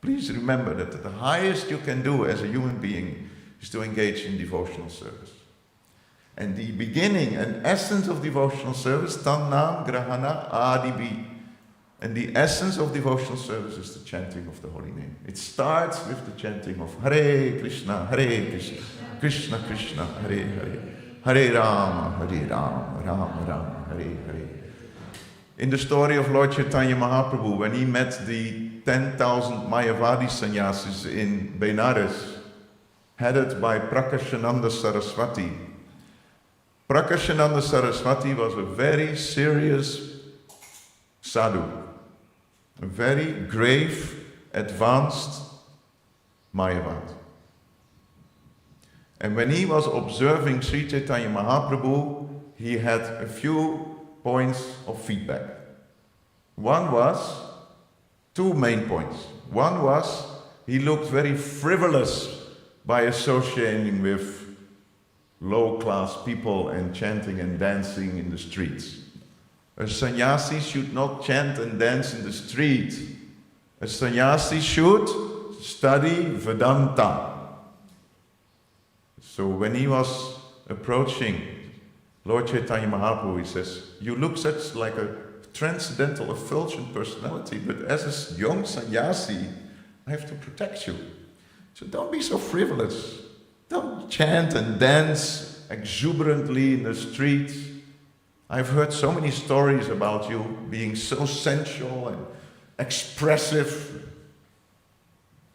Please remember that the highest you can do as a human being is to engage in devotional service. And the beginning and essence of devotional service, Tannam Grahana Adibi. And the essence of devotional service is the chanting of the holy name. It starts with the chanting of Hare Krishna, Krishna Krishna, Hare Hare, Hare Rama, Rama Rama, Hare Hare. In the story of Lord Chaitanya Mahaprabhu, when he met the 10,000 Mayavadi sannyasis in Benares, headed by Prakashananda Saraswati. Prakashananda Saraswati was a very serious sadhu, a very grave, advanced Mayavad. And when he was observing Sri Chaitanya Mahaprabhu, he had a few points of feedback. Two main points. One was, he looked very frivolous by associating with low-class people and chanting and dancing in the streets. A sannyasi should not chant and dance in the street. A sannyasi should study Vedanta. So when he was approaching Lord Chaitanya Mahaprabhu, he says, you look such like a transcendental, effulgent personality, but as a young sannyasi, I have to protect you. So don't be so frivolous. Don't chant and dance exuberantly in the streets. I've heard so many stories about you being so sensual and expressive.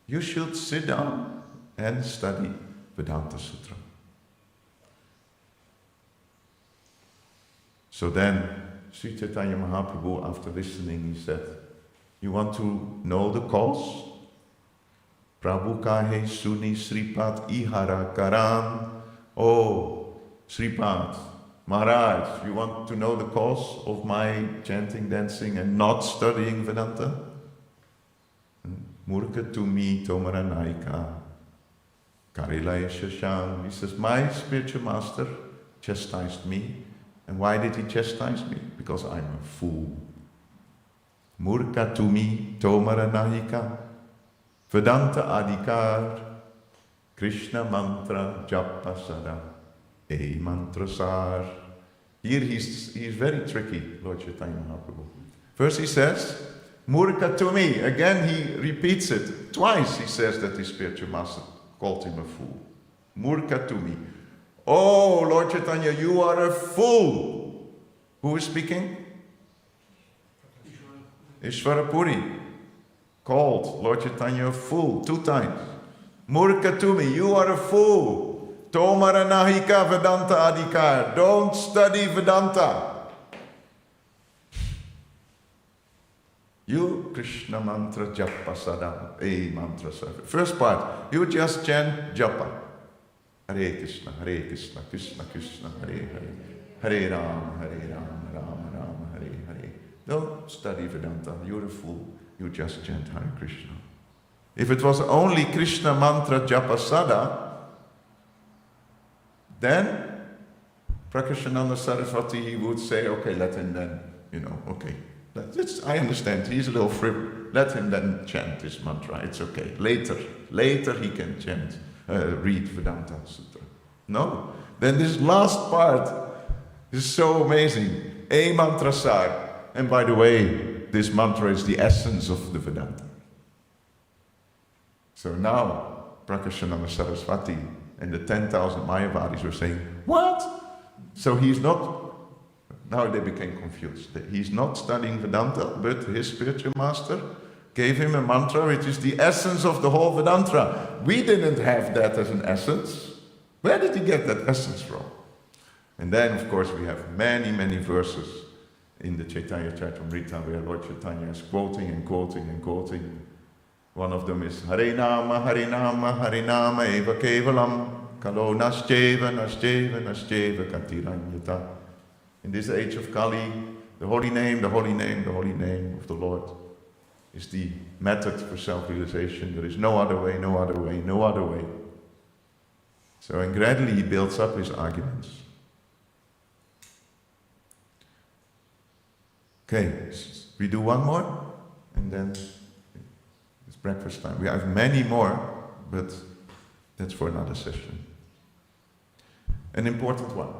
You should sit down and study Vedanta Sutra. So then, Sri Chaitanya Mahaprabhu, after listening, he said, you want to know the cause? Prabhu kahe suni Sripad ihara karan. Oh, Sripad, Maharaj, you want to know the cause of my chanting, dancing and not studying Vedanta? Murka tumi tomaranaika. Karilaya Shashan. He says, my spiritual master chastised me. And why did he chastise me? Because I'm a fool. Murka tumi tomaranahika. Vedanta adhikar. Krishna mantra japa sada. E mantra sar. Here he's very tricky, Lord Chaitanya Mahaprabhu. First he says, Murka tumi. Again he repeats it. Twice he says that his spiritual master called him a fool. Murka tumi. Oh, Lord Chaitanya, you are a fool. Who is speaking? Ishvarapuri called Lord Chaitanya a fool 2 times. Murka tumi, you are a fool. Tomaranahika Vedanta adhikar. Don't study Vedanta. You Krishna mantra japa sadam. A mantra sadam. First part, you just chant japa. Hare Krishna, Krishna Krishna, Hare Hare, Hare Rama, Rama Rama, Hare Hare. Don't study Vedanta, you're a fool, you just chant Hare Krishna. If it was only Krishna mantra japa sada, then Prakashananda Saraswati, he would say, okay, let him then, okay. I understand, he's a little frivolous, let him then chant this mantra, it's okay. Later he can chant. Read Vedanta Sutra. No. Then this last part is so amazing. A mantra sar. And by the way, this mantra is the essence of the Vedanta. So now, Prakashananda Saraswati and the 10,000 Mayavadis were saying, what? So he's not, now they became confused. He's not studying Vedanta, but his spiritual master gave him a mantra which is the essence of the whole Vedanta. We didn't have that as an essence. Where did he get that essence from? And then, of course, we have many, many verses in the Chaitanya Charitamrita where Lord Chaitanya is quoting and quoting and quoting. One of them is Hare Nama, Hare Nama, Hare Nama Eva Kevalam Kalo Nascheva, Nascheva, Nascheva Katiranyata. In this age of Kali, the holy name, the holy name, the holy name of the Lord is the method for self-realization. There is no other way, no other way, no other way. So, and gradually he builds up his arguments. Okay, we do one more, and then it's breakfast time. We have many more, but that's for another session. An important one.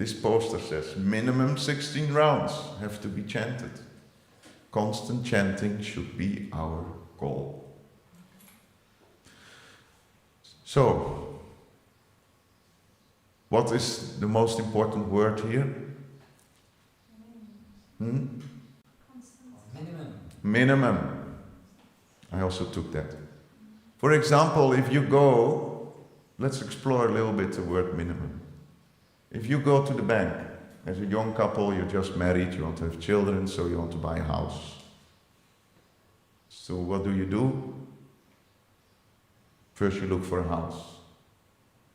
This poster says minimum 16 rounds have to be chanted. Constant chanting should be our goal. So, what is the most important word here? Minimum. Minimum. I also took that. For example, if you go, let's explore a little bit the word minimum. If you go to the bank, as a young couple, you're just married, you want to have children, so you want to buy a house. So what do? First you look for a house.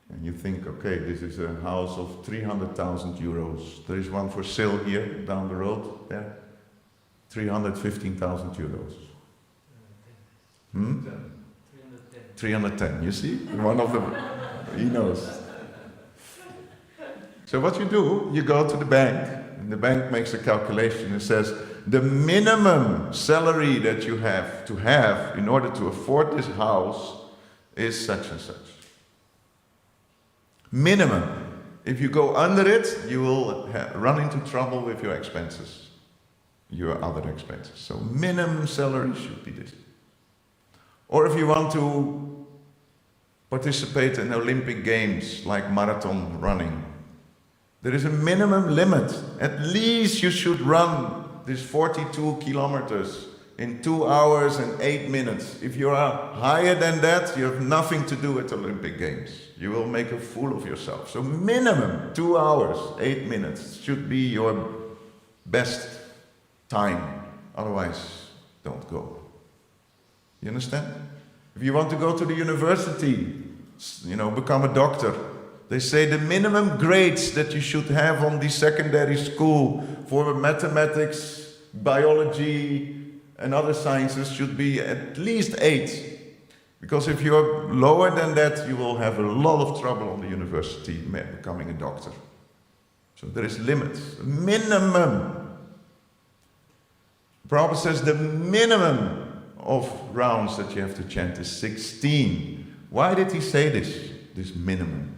And you think, okay, this is a house of 300,000 euros. There is one for sale here, down the road, there. 315,000 euros. 310, you see? One of them, he knows. So what you do, you go to the bank, and the bank makes a calculation and says, the minimum salary that you have to have in order to afford this house is such and such. Minimum. If you go under it, you will run into trouble with your expenses, your other expenses. So minimum salary should be this. Or if you want to participate in Olympic Games, like marathon running, there is a minimum limit. At least you should run this 42 kilometers in 2 hours and 8 minutes. If you are higher than that, you have nothing to do with Olympic Games. You will make a fool of yourself. So minimum 2 hours, 8 minutes should be your best time. Otherwise, don't go. You understand? If you want to go to the university, become a doctor, they say the minimum grades that you should have on the secondary school for mathematics, biology, and other sciences should be at least 8. Because if you're lower than that, you will have a lot of trouble on the university becoming a doctor. So there is limits. Minimum. Prabhupada says the minimum of rounds that you have to chant is 16. Why did he say this minimum?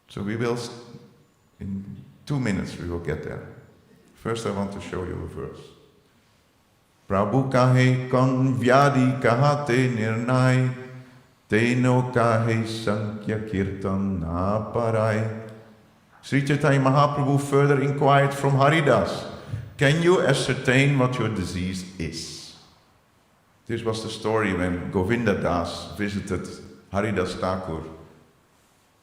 So we will, in 2 minutes we will get there. First I want to show you a verse. Prabhu kahe kon vyadi kahate nirnai, teno kahe sankhya kirtan na parai. Sri Chaitanya Mahaprabhu further inquired from Haridas, can you ascertain what your disease is? This was the story when Govinda Das visited Haridas Thakur,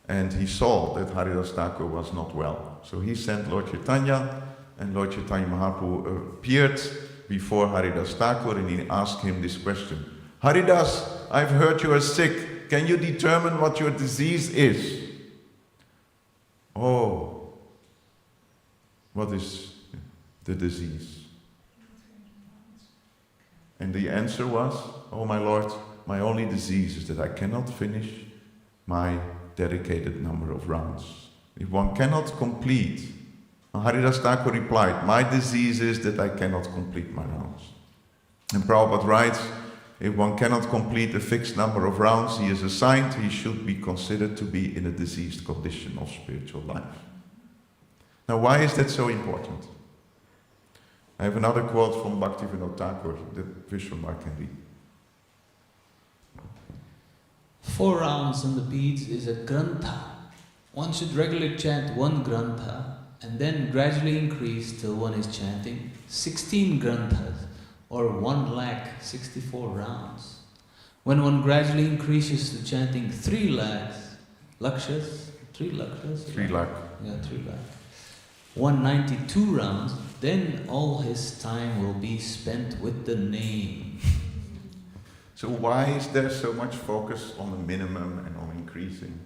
and he saw that Haridas Thakur was not well. So he sent Lord Chaitanya, and Lord Chaitanya Mahaprabhu appeared before Haridas Thakur, and he asked him this question. Haridas, I've heard you are sick. Can you determine what your disease is? Oh, what is the disease? And the answer was, oh my Lord, my only disease is that I cannot finish my dedicated number of rounds. If one cannot complete, Haridas Thakur replied, my disease is that I cannot complete my rounds. And Prabhupada writes, if one cannot complete a fixed number of rounds he is assigned, he should be considered to be in a diseased condition of spiritual life. Now why is that so important? I have another quote from Bhaktivinoda Thakur that Vishwambar can read. 4 rounds on the beads is a grantha. One should regularly chant 1 grantha and then gradually increase till one is chanting 16 granthas or 1,64,000 rounds. When one gradually increases to chanting 3 lakshas, 3 lakshas? 3 lakh. Yeah, 3 lakh. 192 rounds, then all his time will be spent with the name. So why is there so much focus on the minimum and on increasing?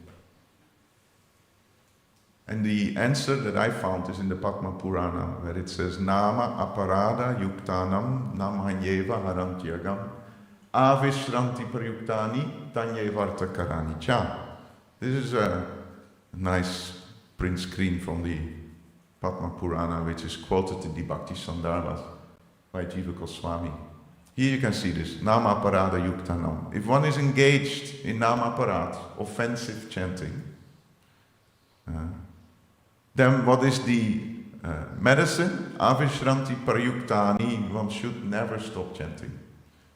And the answer that I found is in the Padma Purana, where it says, Nama aparada yuktanam namhanyeva harantyagam avishranti paryuktani tanyevarta karani cha. This is a nice print screen from the Padma Purana, which is quoted in the Bhakti Sandarbhas by Jiva Goswami. Here you can see this, Nama Parada Yuktanam. If one is engaged in Nama Parad, offensive chanting, Then what is the medicine? Avishranti prayuktani, one should never stop chanting.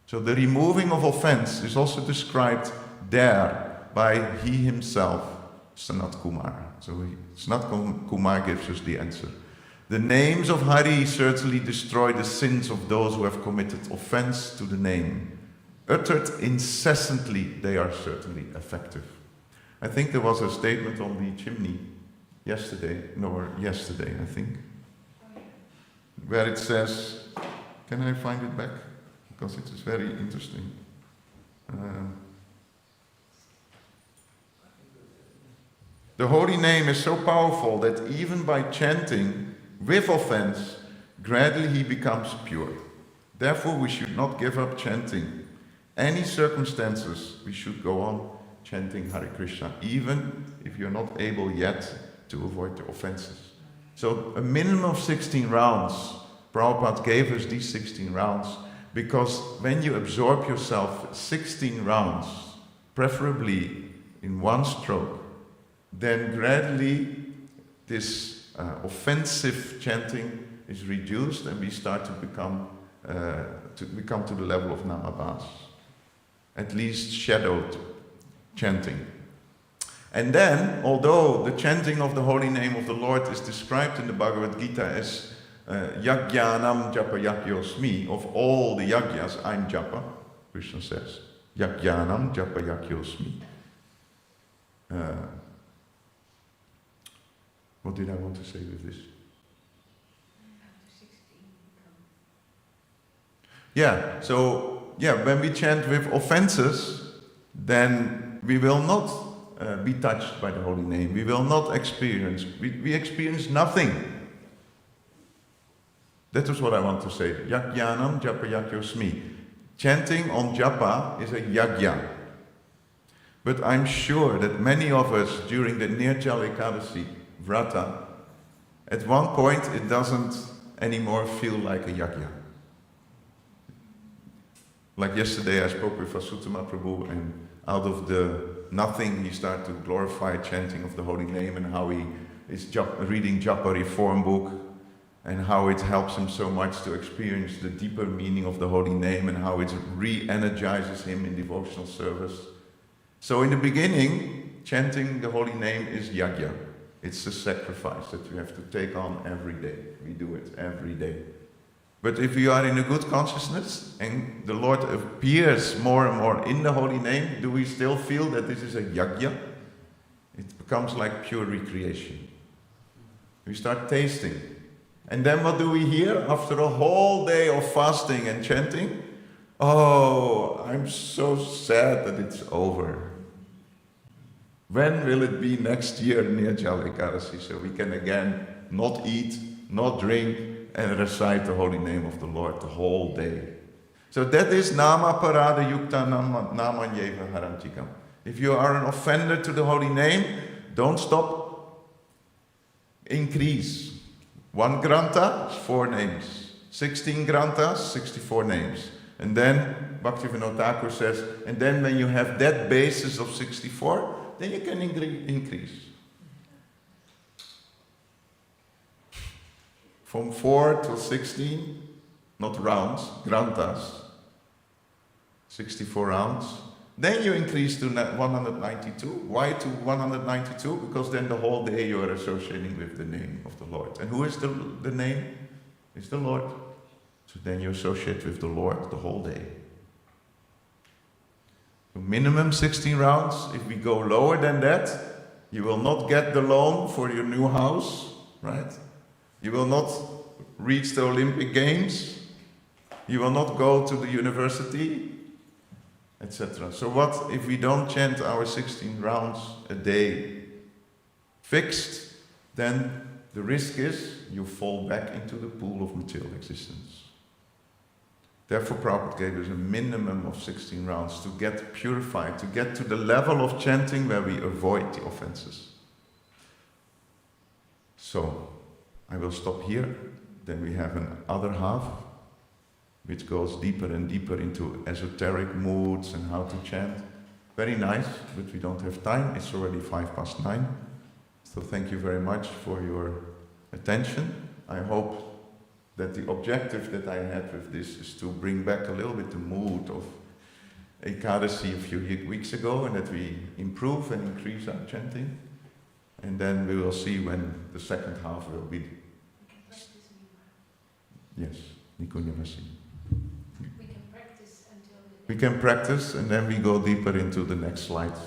So the removing of offense is also described there by he himself, Sanat Kumar. So Sanat Kumar gives us the answer. The names of Hari certainly destroy the sins of those who have committed offense to the name. Uttered incessantly, they are certainly effective. I think there was a statement on the chimney yesterday, I think, where it says, can I find it back? Because it is very interesting. The holy name is so powerful that even by chanting with offense, gradually he becomes pure. Therefore, we should not give up chanting. Any circumstances, we should go on chanting Hare Krishna, even if you're not able yet to avoid the offenses. So a minimum of 16 rounds. Prabhupada gave us these 16 rounds because when you absorb yourself 16 rounds, preferably in one stroke, then gradually this offensive chanting is reduced and we start to become to the level of namabhas, at least shadowed chanting. And then, although the chanting of the holy name of the Lord is described in the Bhagavad Gita as Yajnanam Japa Yakyosmi, of all the yagyas, I'm Japa, Krishna says. Yajnanam Japa Yakyosmi. What did I want to say with this? When we chant with offenses, then we will not be touched by the holy name. We will not experience, we experience nothing. That is what I want to say. Yajnanam Japa Yakyosmi. Chanting on japa is a yajna. But I'm sure that many of us during the Nirjala Ekadasi Vrata, at one point it doesn't anymore feel like a yajna. Like yesterday I spoke with Vasutama Prabhu, and out of the nothing he started to glorify chanting of the holy name and how he is reading Japa Reform book and how it helps him so much to experience the deeper meaning of the holy name and how it re-energizes him in devotional service. So in the beginning, chanting the holy name is yajna. It's a sacrifice that you have to take on every day. We do it every day. But if you are in a good consciousness and the Lord appears more and more in the holy name, do we still feel that this is a yajna? It becomes like pure recreation. We start tasting. And then what do we hear after a whole day of fasting and chanting? Oh, I'm so sad that it's over. When will it be next year near Nirjala Ekadasi, so we can again not eat, not drink, and recite the holy name of the Lord the whole day? So that is nama parada yukta nama yeva harantikam. If you are an offender to the holy name, don't stop. Increase. 1 granta, 4 names. 16 grantas, 64 names. And then Bhaktivinoda Thakur says, and then when you have that basis of 64, then you can increase. From 4 to 16, not rounds, grantas, 64 rounds. Then you increase to 192. Why to 192? Because then the whole day you are associating with the name of the Lord. And who is the name? It's the Lord. So then you associate with the Lord the whole day. So minimum 16 rounds. If we go lower than that, you will not get the loan for your new house, right? You will not reach the Olympic Games. You will not go to the university, etc. So what if we don't chant our 16 rounds a day fixed? Then the risk is you fall back into the pool of material existence. Therefore, Prabhupada gave us a minimum of 16 rounds to get purified, to get to the level of chanting where we avoid the offenses. So, I will stop here. Then we have an other half, which goes deeper and deeper into esoteric moods and how to chant. Very nice, but we don't have time. It's already 9:05. So thank you very much for your attention. I hope that the objective that I had with this is to bring back a little bit the mood of Ekadasi a few weeks ago, and that we improve and increase our chanting. And then we will see when the second half will be. We can practice meanwhile. Yes, Nikunyavasi. We can practice until the We can practice and then we go deeper into the next slides.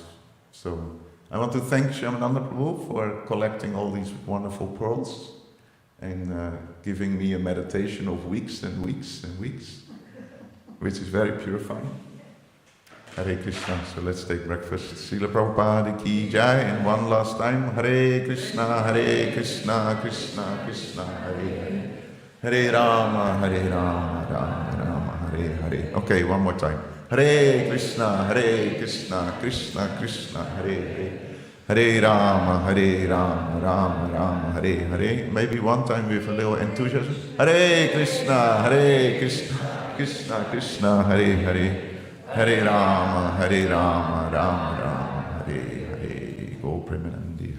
So I want to thank Shyamananda Prabhu for collecting all these wonderful pearls and giving me a meditation of weeks and weeks and weeks, which is very purifying. Hare Krishna. So let's take breakfast. Srila Prabhupada ki jai. And one last time. Hare Krishna, Krishna Krishna, Hare Hare. Hare Rama, Rama Rama, Hare Hare. Okay, one more time. Hare Krishna, Krishna Krishna, Hare Hare. Hare Rama, Rama Rama, Hare Hare. Maybe one time with a little enthusiasm. Hare Krishna, Krishna Krishna, Hare Hare. Hare Rama, Rama Rama, Hare Hare. Go Premanandi.